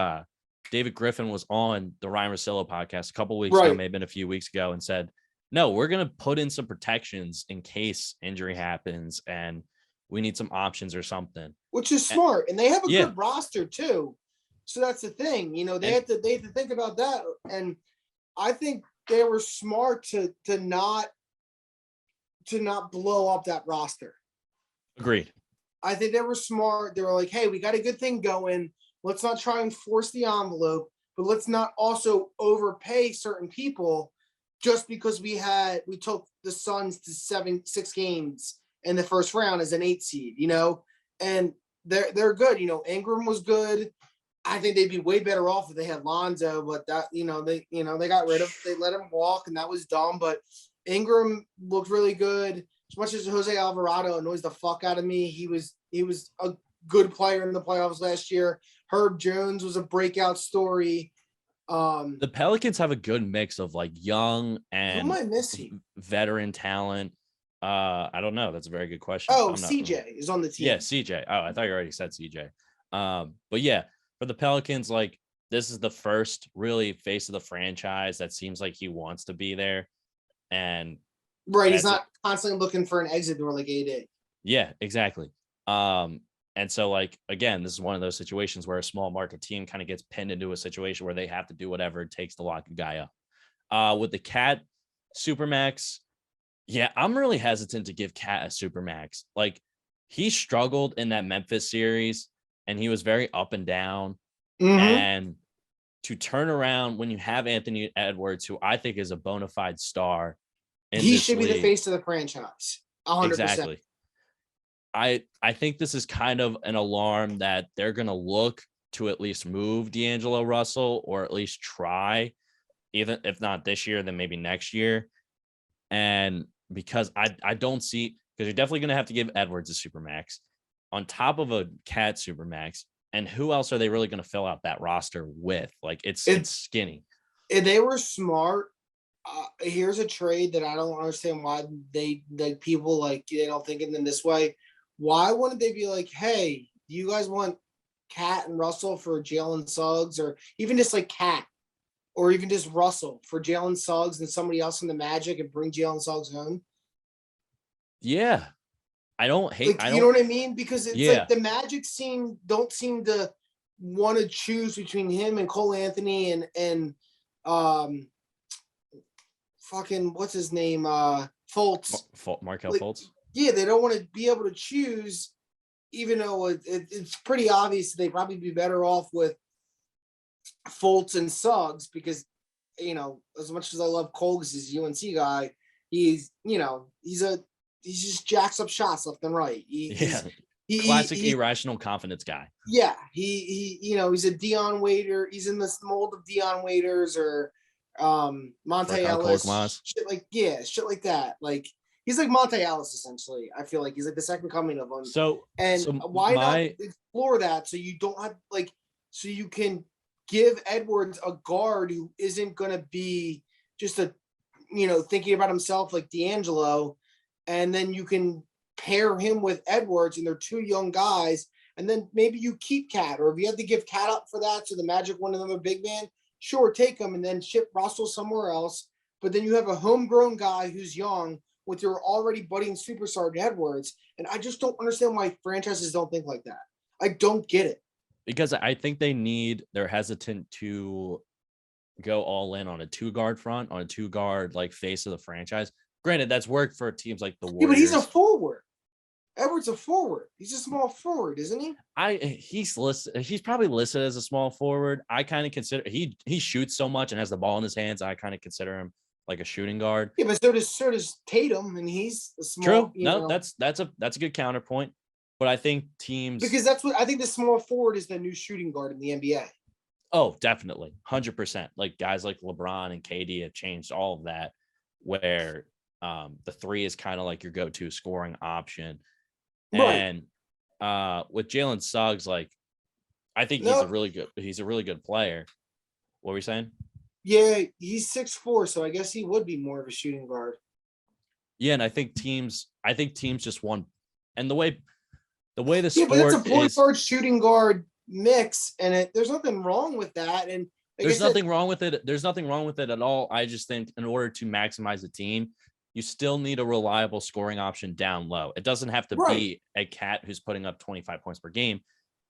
A: David Griffin was on the Ryan Russillo podcast a couple weeks ago, maybe a few weeks ago, and said, no, we're going to put in some protections in case injury happens and we need some options or something.
B: Which is smart. And they have a good roster too. So that's the thing, they have to think about that. And I think they were smart to not blow up that roster.
A: Agreed.
B: I think they were smart. They were like, hey, we got a good thing going. Let's not try and force the envelope, but let's not also overpay certain people just because we took the Suns to 6 games in the first round as an 8 seed, and they're good. Ingram was good.
C: I think they'd be way better off if they had Lonzo, but that they got rid of, they let him walk, and that was dumb. But Ingram looked really good. As much as Jose Alvarado annoys the fuck out of me, he was a good player in the playoffs last year. Herb Jones was a breakout story.
A: The Pelicans have a good mix of like young and
C: who am I missing?
A: Veteran talent. I don't know. That's a very good question.
C: Oh, CJ is on the team.
A: Yeah, CJ. Oh, I thought you already said CJ. But yeah, for the Pelicans, like this is the first really face of the franchise that seems like he wants to be there. And
C: right, he's not constantly looking for an exit door like AD.
A: Yeah, exactly. And so like again, this is one of those situations where a small market team kind of gets pinned into a situation where they have to do whatever it takes to lock a guy up. With the Cat Supermax, yeah, I'm really hesitant to give Cat a Supermax. Like he struggled in that Memphis series and he was very up and down.
C: Mm-hmm.
A: And to turn around when you have Anthony Edwards, who I think is a bona fide star.
C: He should be the face of the franchise. 100%.
A: Exactly. I think this is kind of an alarm that they're going to look to at least move D'Angelo Russell or at least try, even if not this year, then maybe next year. And because I don't see, because you're definitely going to have to give Edwards a Supermax on top of a Cat Supermax. And who else are they really going to fill out that roster with? Like it's skinny.
C: If they were smart, here's a trade that I don't understand why they like people like they don't think of them this way. Why wouldn't they be like, hey, do you guys want Cat and Russell for Jalen Suggs, or even just like Cat, or even just Russell for Jalen Suggs and somebody else in the Magic and bring Jalen Suggs home?
A: Yeah. I don't hate.
C: Like, you know what I mean? Because it's like the Magic don't seem to want to choose between him and Cole Anthony and fucking what's his name? Fultz.
A: Markelle Fultz.
C: Yeah, they don't want to be able to choose, even though it's pretty obvious they'd probably be better off with Fultz and Suggs because, as much as I love Cole because he's a UNC guy, he just jacks up shots left and right.
A: Classic irrational confidence guy.
C: Yeah, he's a Dion Waiter. He's in this mold of Dion Waiters or Monte Ellis. Shit like that. Like he's like Monte Ellis essentially. I feel like he's like the second coming of him. So why not explore that so you don't have so you can give Edwards a guard who isn't going to be just thinking about himself like D'Angelo, and then you can pair him with Edwards and they're two young guys, and then maybe you keep Cat, or if you have to give Cat up for that so the Magic want another big man, sure, take him and then ship Russell somewhere else. But then you have a homegrown guy who's young with your already budding superstar Edwards. And I just don't understand why franchises don't think like that. I don't get it.
A: Because I think they're hesitant to go all in on a two-guard front, on a two-guard like face of the franchise. Granted, that's worked for teams like the Warriors.
C: Yeah, but he's a forward. Edwards a forward. He's a small forward, isn't he?
A: He's probably listed as a small forward. I kind of consider he shoots so much and has the ball in his hands. I kind of consider him like a shooting guard.
C: Yeah, but so does Tatum, and he's a small.
A: True. No, that's a good counterpoint. But I think teams,
C: because that's what I think the small forward is the new shooting guard in the NBA.
A: Oh, definitely, 100%. Like guys like LeBron and KD have changed all of that, where the three is kind of like your go-to scoring option. And with Jalen Suggs, like I think he's a really good player. What were you saying?
C: Yeah, he's 6'4", so I guess he would be more of a shooting guard.
A: Yeah, and I think teams just want, and the way the sport
C: but it's a point guard shooting guard mix, and there's nothing wrong with that. And
A: there's nothing wrong with it. There's nothing wrong with it at all. I just think in order to maximize the team, you still need a reliable scoring option down low. It doesn't have to be a Cat who's putting up 25 points per game,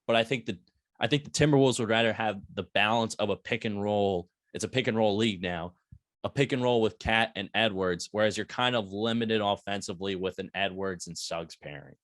A: but I think the Timberwolves would rather have the balance of a pick and roll. It's a pick and roll league now, a pick and roll with Cat and Edwards, whereas you're kind of limited offensively with an Edwards and Suggs pairing.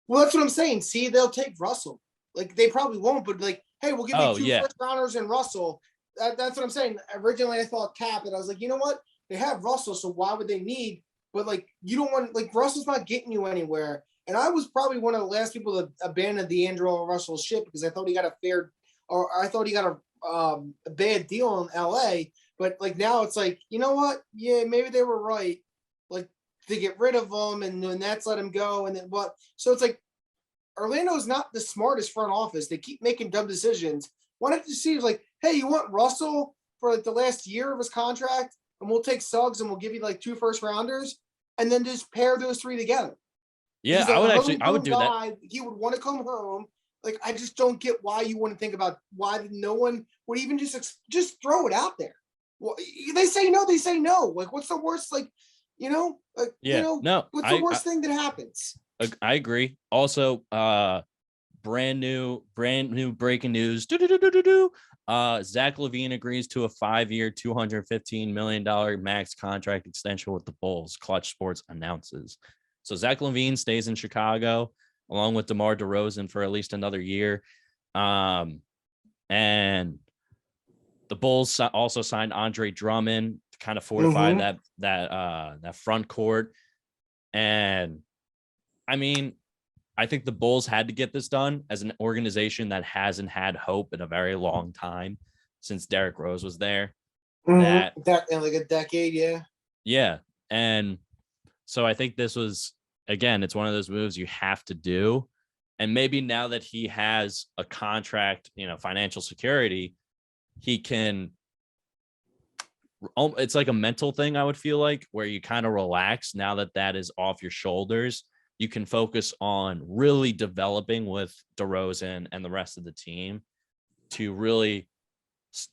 C: Well, that's what I'm saying. See, they'll take Russell. Like they probably won't, but like, hey, we'll give you two first rounders and Russell. That's what I'm saying. Originally, I thought Cap, and I was like, you know what? They have Russell, so why would they need? But like, you don't want, like, Russell's not getting you anywhere. And I was probably one of the last people to abandon the D'Angelo Russell ship because I thought he got a fair or I thought he got a bad deal in LA. But like now it's like, you know what? Yeah, maybe they were right. Like to get rid of him and the Nets let him go. And then what? So it's like Orlando's not the smartest front office. They keep making dumb decisions. Why don't you see like, hey, you want Russell for like the last year of his contract, and we'll take Suggs and we'll give you like 2 first-rounders, and then just pair those 3 together.
A: Yeah, I would do that.
C: He would want to come home. Like, I just don't get why you wouldn't think about why no one would even just throw it out there. Well, they say no. Like, what's the worst? Like, what's the worst thing that happens?
A: I agree. Also, brand new breaking news. Zach LaVine agrees to a 5-year, $215 million max contract extension with the Bulls. Clutch Sports announces. So Zach LaVine stays in Chicago along with DeMar DeRozan for at least another year. And the Bulls also signed Andre Drummond to kind of fortify that front court. And I mean, I think the Bulls had to get this done as an organization that hasn't had hope in a very long time since Derrick Rose was there.
C: That in like a decade, yeah.
A: Yeah. And so I think this was, again, it's one of those moves you have to do. And maybe now that he has a contract, financial security, he can, it's like a mental thing, I would feel like, where you kind of relax now that is off your shoulders. You can focus on really developing with DeRozan and the rest of the team to really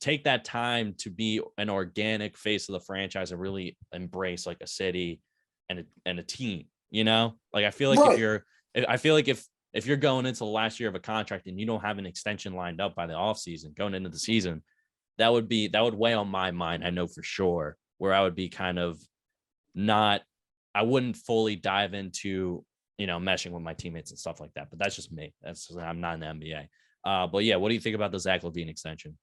A: take that time to be an organic face of the franchise and really embrace like a city and a team, like I feel like if you're going into the last year of a contract and you don't have an extension lined up by the offseason going into the season, that would weigh on my mind. I know for sure, where I would be kind of I wouldn't fully dive into, meshing with my teammates and stuff like that. But that's just me. I'm not in the NBA. But yeah, what do you think about the Zach LaVine extension?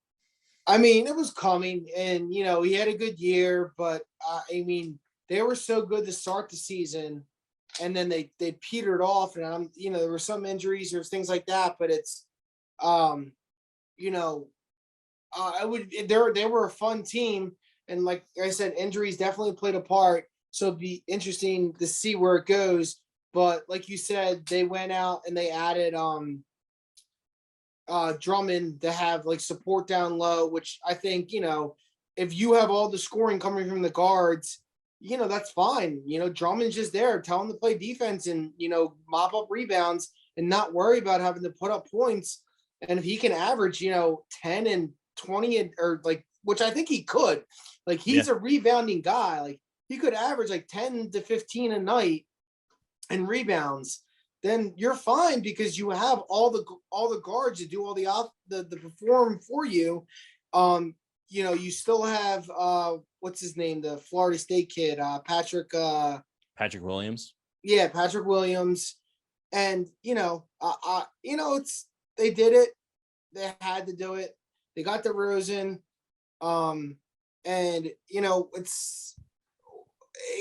C: I mean, it was coming, and he had a good year, but I mean, they were so good to start the season, and then they petered off, and there were some injuries, there's things like that, but it's, they were a fun team, and like I said, injuries definitely played a part. So it'd be interesting to see where it goes. But like you said, they went out and they added Drummond to have like support down low, which I think, if you have all the scoring coming from the guards, that's fine. Drummond's just there. Tell him to play defense and, mop up rebounds and not worry about having to put up points. And if he can average, 10 and 20 or like, which I think he could, like he's a rebounding guy. Like he could average like 10 to 15 a night and rebounds, then you're fine because you have all the guards to do all the perform for you. You still have what's his name, the Florida State kid, Patrick
A: Williams.
C: Yeah, Patrick Williams, and it's they did it. They had to do it. They got DeRozan, and it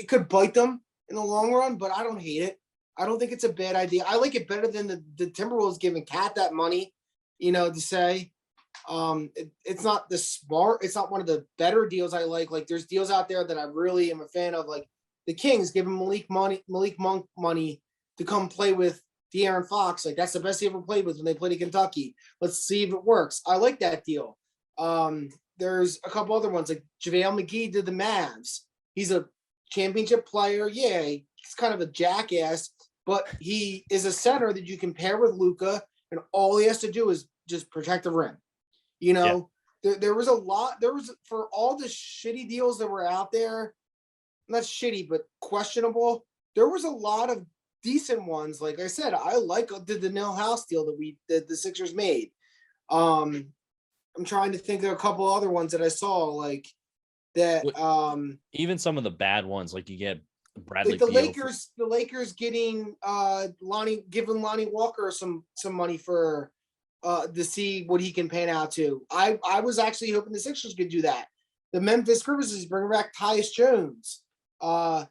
C: could bite them in the long run, but I don't hate it. I don't think it's a bad idea. I like it better than the Timberwolves giving Cat that money, to say. It's not it's not one of the better deals I like. Like there's deals out there that I really am a fan of, like the Kings giving Malik Monk money to come play with De'Aaron Fox. Like that's the best he ever played with when they played in Kentucky. Let's see if it works. I like that deal. There's a couple other ones like JaVale McGee did the Mavs. He's a championship player. Yeah, he's kind of a jackass, but he is a center that you can pair with Luka, and all he has to do is just protect the rim. There was a lot. There was, for all the shitty deals that were out there, not shitty, but questionable. There was a lot of decent ones. Like I said, I like the Nil House deal that the Sixers made. I'm trying to think of a couple other ones that I saw, like that.
A: Even some of the bad ones, like you get Bradley.
C: Like the Lakers getting giving Lonnie Walker some money for to see what he can pan out to. I was actually hoping the Sixers could do that. The Memphis Grizzlies bring back Tyus Jones. On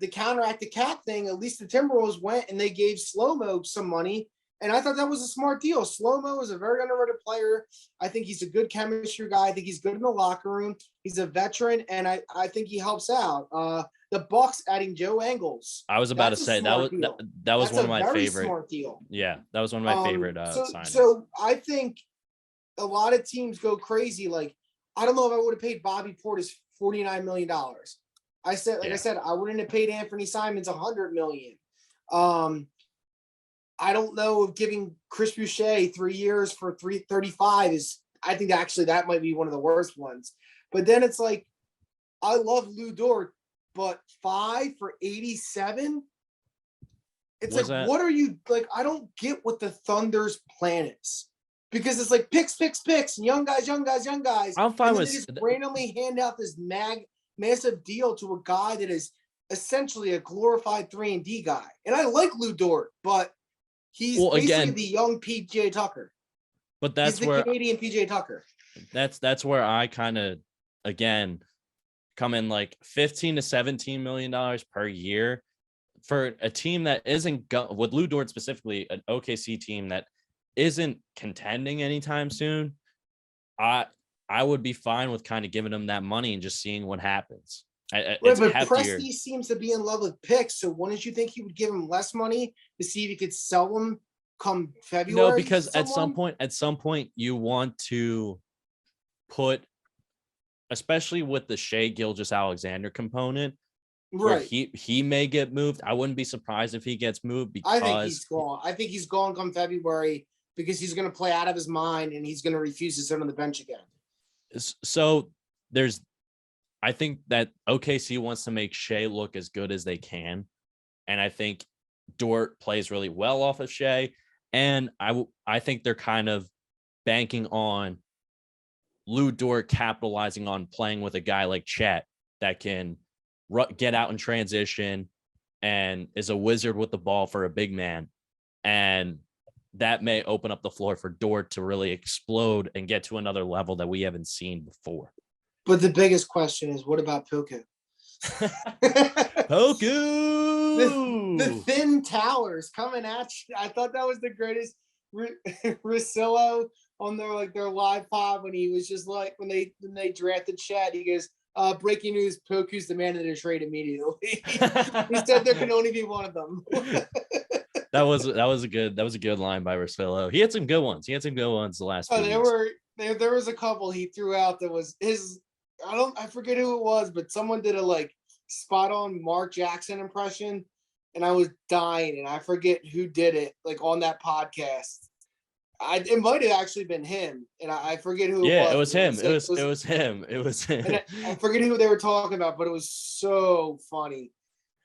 C: the counteract the Cat thing, at least the Timberwolves went and they gave Slow-Mo some money And I thought that was a smart deal. Slow-Mo is a very underrated player. I think he's a good chemistry guy. I think he's good in the locker room. He's a veteran, and I think he helps out. The Bucks adding Joe Ingles.
A: I was about to say that was one of my favorite.
C: Smart deal.
A: Yeah, that was one of my favorite signings.
C: So I think a lot of teams go crazy. Like, I don't know if I would have paid Bobby Portis $49 million. I said, I wouldn't have paid Anthony Simons $100 million. I don't know if giving Chris Boucher 3 years for $335 is. I think actually that might be one of the worst ones. But then it's like, I love Lou Dort, but 5 for $87. It's like, what are you like? I don't get what the Thunder's plan is, because it's like picks, and young guys.
A: I'm fine with
C: they just randomly hand out this massive deal to a guy that is essentially a glorified 3-and-D guy. And I like Lou Dort, but he's basically the young PJ Tucker.
A: But that's
C: he's the Canadian PJ Tucker.
A: That's where I kind of, again, come in like $15 to $17 million per year for a team that isn't with Lou Dort specifically, an OKC team that isn't contending anytime soon. I would be fine with kind of giving them that money and just seeing what happens.
C: But Presti seems to be in love with picks. So wouldn't you think he would give him less money to see if he could sell them come February?
A: No, because at some point you want to put, especially with the Shai Gilgeous-Alexander component, right? He may get moved. I wouldn't be surprised if he gets moved, because
C: I think he's gone. I think he's gone come February, because he's going to play out of his mind and he's going to refuse to sit on the bench again.
A: So I think that OKC wants to make Shai look as good as they can. And I think Dort plays really well off of Shai. And I think they're kind of banking on Lou Dort capitalizing on playing with a guy like Chet that can get out in transition and is a wizard with the ball for a big man. And that may open up the floor for Dort to really explode and get to another level that we haven't seen before.
C: But the biggest question is, what about Poku?
A: Poku!
C: The thin towers coming at you. I thought that was the greatest. Russillo on their live pod when he was just like, when they drafted Chad, he goes, breaking news, Poku's demanded a trade immediately. He said there can only be one of them.
A: That was a good line by Russillo. He had some good ones. The last few weeks.
C: There was a couple he threw out that was his. I forget who it was, but someone did a like spot on Mark Jackson impression, and I was dying, and I forget who did it, like on that podcast. It might have actually been him, and I forget who.
A: Yeah, it was him. It was him.
C: And I forget who they were talking about, but it was so funny.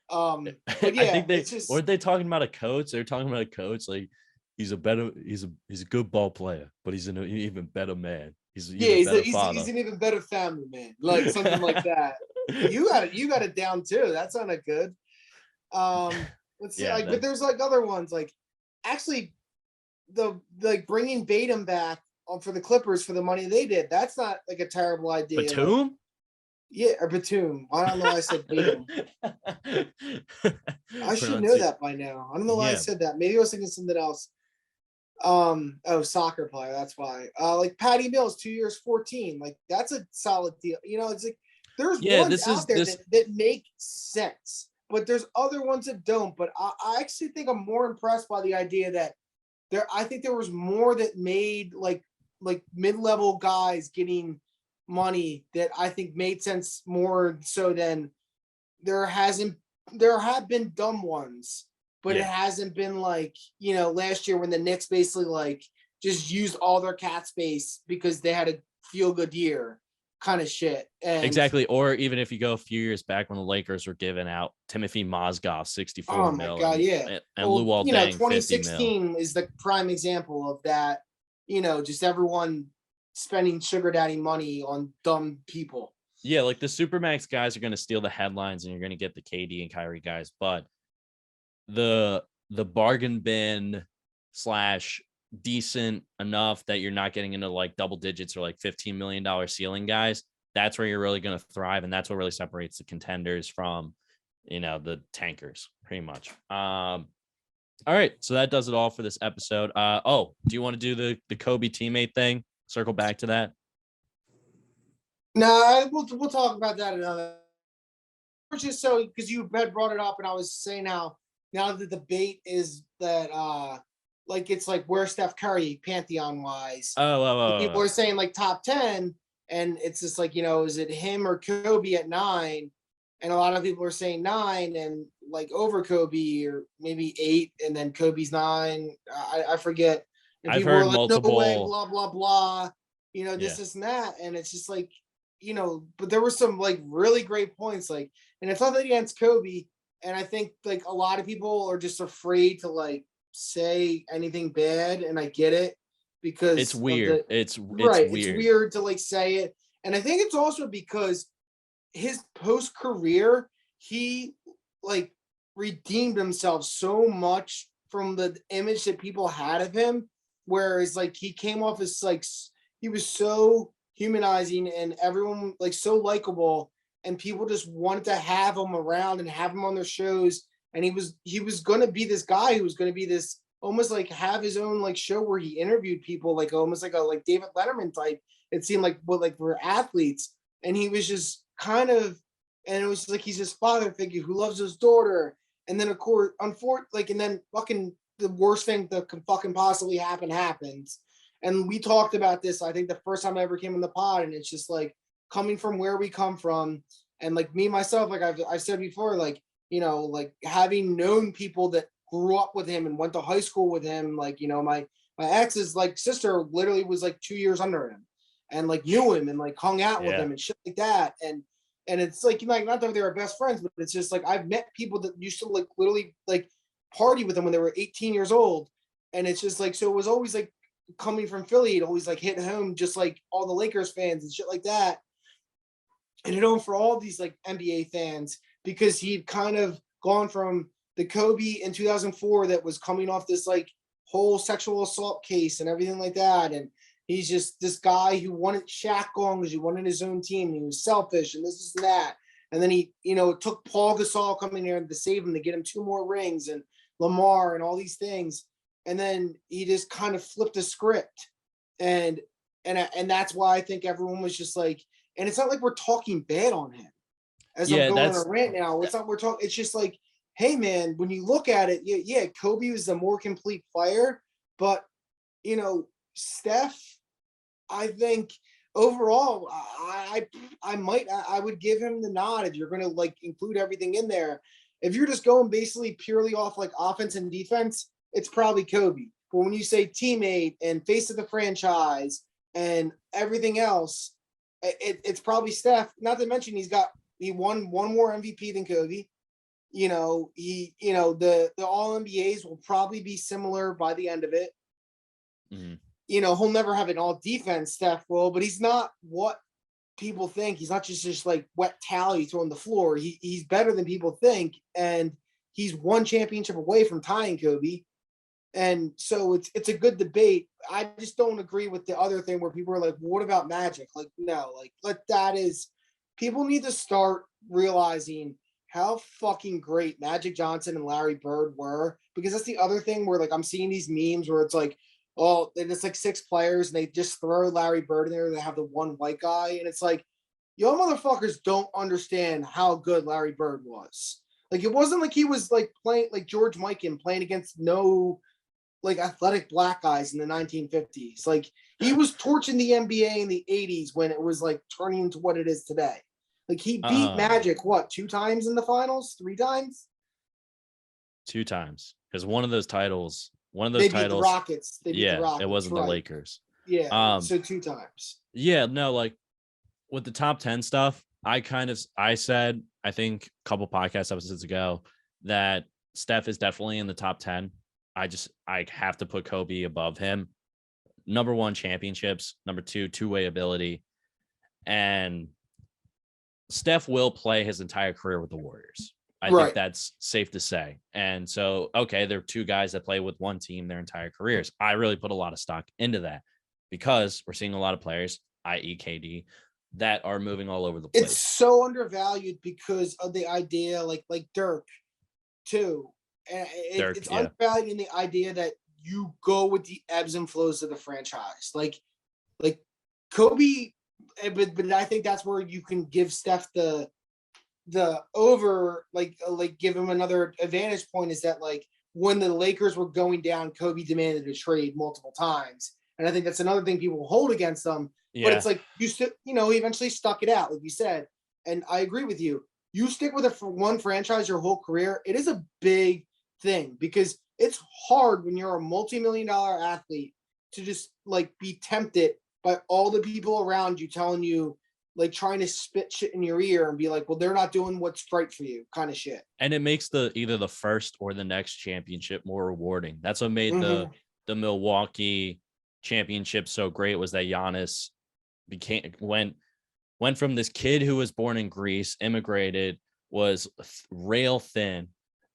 C: But yeah,
A: I think weren't they talking about a coach? They were talking about a coach like he's a good ball player, but he's an even better man. He's an even better family man, like something like that. You got it down too. That sounded good. Let's see, but there's like other ones, like actually bringing Batum back for the Clippers for the money they did. That's not like a terrible idea. Batum?
C: Yeah, or Batum. I don't know why I said Batum. I should know that by now. I don't know why I said that. Maybe I was thinking something else. Soccer player. That's why. Like Patty Mills, 2 years, 14. Like that's a solid deal. You know, it's like there's ones out there that make sense, but there's other ones that don't. But I actually think I'm more impressed by the idea that I think there was more that made like mid-level guys getting money that I think made sense more so than there have been dumb ones, but it hasn't been like, last year when the Knicks basically like just used all their cap space because they had a feel good year kind of shit. And
A: exactly. Or even if you go a few years back when the Lakers were giving out Timothy Mozgov 64
C: oh my God,
A: and Luol Deng
C: 2016 is the prime example of that. Just everyone spending sugar daddy money on dumb people.
A: Yeah, like the Supermax guys are going to steal the headlines and you're going to get the KD and Kyrie guys, but the bargain bin / decent enough that you're not getting into like double digits or like $15 million ceiling guys, that's where you're really going to thrive. And that's what really separates the contenders from, the tankers pretty much. All right, so that does it all for this episode. Do you want to do the Kobe teammate thing? Circle back to that.
C: No, we'll talk about that another. Just so because you had brought it up, and I was saying how now the debate is that like it's like where Steph Curry pantheon wise. People are saying like top 10, and it's just like, is it him or Kobe at 9? And a lot of people are saying 9 and like over Kobe, or maybe 8 and then Kobe's 9. I forget. And
A: I've
C: people
A: heard
C: were like,
A: multiple.
C: no way, blah blah blah. This and that, and it's just like, but there were some like really great points, like, and it's nothing against Kobe, and I think like a lot of people are just afraid to like say anything bad, and I get it because
A: it's weird. It's
C: weird.
A: It's
C: weird to like say it, and I think it's also because his post career, he like redeemed himself so much from the image that people had of him, whereas like he came off as like he was so humanizing and everyone like so likable, and people just wanted to have him around and have him on their shows, and he was going to be this guy who was going to be this almost like have his own like show where he interviewed people like almost like a like David Letterman type, it seemed like, but like for athletes, and he was just kind of, and it was like he's his father figure who loves his daughter, and then of course like, and then fucking the worst thing that can fucking possibly happens. And we talked about this, I think the first time I ever came in the pod, and it's just like coming from where we come from, and like me myself, like I've said before, like, like having known people that grew up with him and went to high school with him, like, my ex's like sister literally was like 2 years under him, and like knew him and like hung out with him and shit like that, and it's like, not that they were best friends, but it's just like I've met people that used to like literally like party with them when they were 18 years old, and it's just like, so it was always like coming from Philly, it always like hit home, just like all the Lakers fans and shit like that, and for all these like NBA fans, because he'd kind of gone from the Kobe in 2004 that was coming off this like whole sexual assault case and everything like that, and he's just this guy who wanted Shaq gone because he wanted his own team, and he was selfish and this and that, and then he it took Paul Gasol coming here to save him to get him 2 more rings, and Lamar and all these things. And then he just kind of flipped the script, and that's why I think everyone was just like, and it's not like we're talking bad on him as I'm going on a rant now. It's not, we're talking, it's just like, hey man, when you look at it, yeah, Kobe was the more complete player, but Steph, I think overall, I would give him the nod if you're going to like include everything in there. If you're just going basically purely off like offense and defense, it's probably Kobe. But when you say teammate and face of the franchise and everything else, it's probably Steph. Not to mention he won one more MVP than Kobe. The all NBAs will probably be similar by the end of it. Mm-hmm. He'll never have an all defense, Steph will, but he's not what people think. He's not just like wet towel you throw on the floor. He's better than people think, and he's one championship away from tying Kobe. And so it's a good debate. I just don't agree with the other thing where people are like, well, what about Magic? Like, no, like people need to start realizing how fucking great Magic Johnson and Larry Bird were, because that's the other thing where like I'm seeing these memes where it's like, oh, and it's like 6 players and they just throw Larry Bird in there. They have the one white guy. And it's like, y'all motherfuckers don't understand how good Larry Bird was. Like, it wasn't like he was like playing like George Mikan playing against no like athletic black guys in the 1950s. Like, he was torching the NBA in the 80s when it was like turning into what it is today. Like, he beat Magic, 2 times in the finals? 3 times?
A: 2 times. Because one of those titles,
C: they beat the Rockets. They beat the Rockets.
A: It wasn't the Lakers.
C: Yeah. So 2 times.
A: Yeah, no, like with the top 10 stuff, I said, I think a couple podcast episodes ago that Steph is definitely in the top 10. I have to put Kobe above him. Number 1, championships. Number 2, two-way ability. And Steph will play his entire career with the Warriors. I think that's safe to say. And so, okay, there are 2 guys that play with one team their entire careers. I really put a lot of stock into that because we're seeing a lot of players, i.e. KD, that are moving all over the place.
C: It's so undervalued because of the idea, like Dirk, too. It's unvalidating the idea that you go with the ebbs and flows of the franchise. Like Kobe, but I think that's where you can give Steph the over, like give him another advantage point, is that like when the Lakers were going down, Kobe demanded a trade multiple times. And I think that's another thing people hold against them. Yeah. But it's like, he eventually stuck it out, like you said. And I agree with you. You stick with one franchise your whole career, it is a big thing, because it's hard when you're a multi-million-dollar athlete to just like be tempted by all the people around you telling you, like trying to spit shit in your ear and be like, well, they're not doing what's right for you, kind of shit.
A: And it makes either the first or the next championship more rewarding. That's what made the Milwaukee championship so great, was that Giannis went from this kid who was born in Greece, immigrated, was rail thin,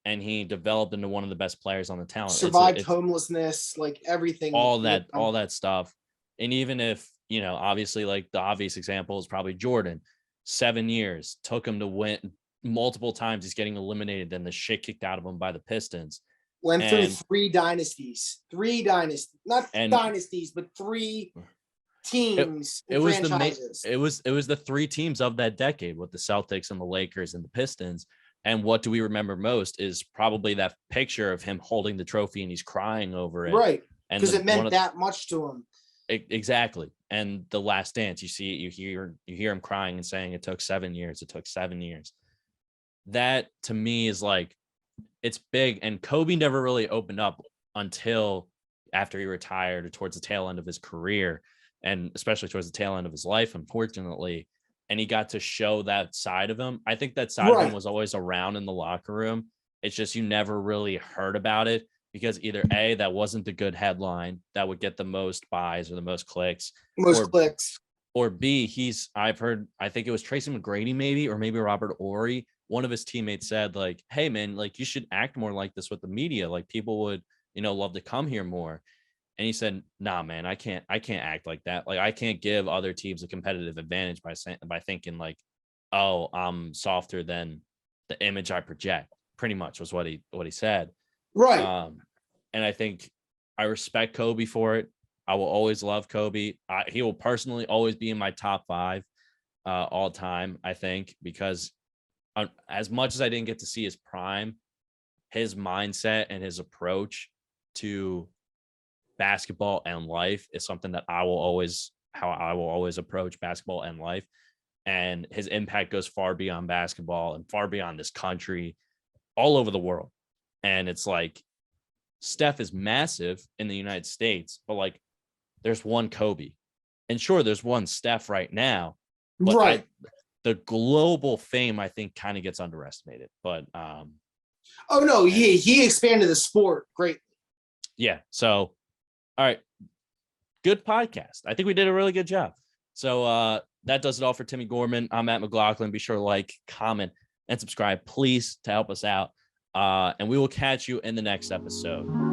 A: and he developed into one of the best players on the talent.
C: Survived homelessness, like everything.
A: All that stuff. And even if, obviously, like the obvious example is probably Jordan. 7 years took him to win multiple times. He's getting eliminated, then the shit kicked out of him by the Pistons.
C: Went through three dynasties, not dynasties, but three teams.
A: It was the three teams of that decade, with the Celtics and the Lakers and the Pistons. And what do we remember most is probably that picture of him holding the trophy and he's crying over it,
C: right? Because it meant that much to him.
A: Exactly. And the Last Dance, you hear him crying and saying it took 7 years. It took 7 years. That to me is like, it's big. And Kobe never really opened up until after he retired, or towards the tail end of his career, and especially towards the tail end of his life, unfortunately. And he got to show that side of him. I think that side of him was always around in the locker room. It's just you never really heard about it, because either A, that wasn't the good headline that would get the most buys or the most clicks. Or B, I think it was Tracy McGrady maybe, or maybe Robert Horry. One of his teammates said like, hey man, like you should act more like this with the media. Like people would, love to come here more. And he said, nah, man, I can't act like that. Like I can't give other teams a competitive advantage by thinking like, oh, I'm softer than the image I project. Pretty much was what he said.
C: Right.
A: And I think I respect Kobe for it. I will always love Kobe. He will personally always be in my top 5 all time, I think, because as much as I didn't get to see his prime, his mindset and his approach to basketball and life is something that I will always approach basketball and life. And his impact goes far beyond basketball and far beyond this country, all over the world. And it's like, Steph is massive in the United States, but like there's one Kobe, and sure, there's one Steph right now, but
C: right.
A: The global fame, I think, kind of gets underestimated. But
C: oh no, he expanded the sport greatly.
A: Yeah. So, all right, good podcast. I think we did a really good job. So that does it all for Timmy Gorman. I'm Matt McLaughlin. Be sure to like, comment, and subscribe, please, to help us out. And we will catch you in the next episode.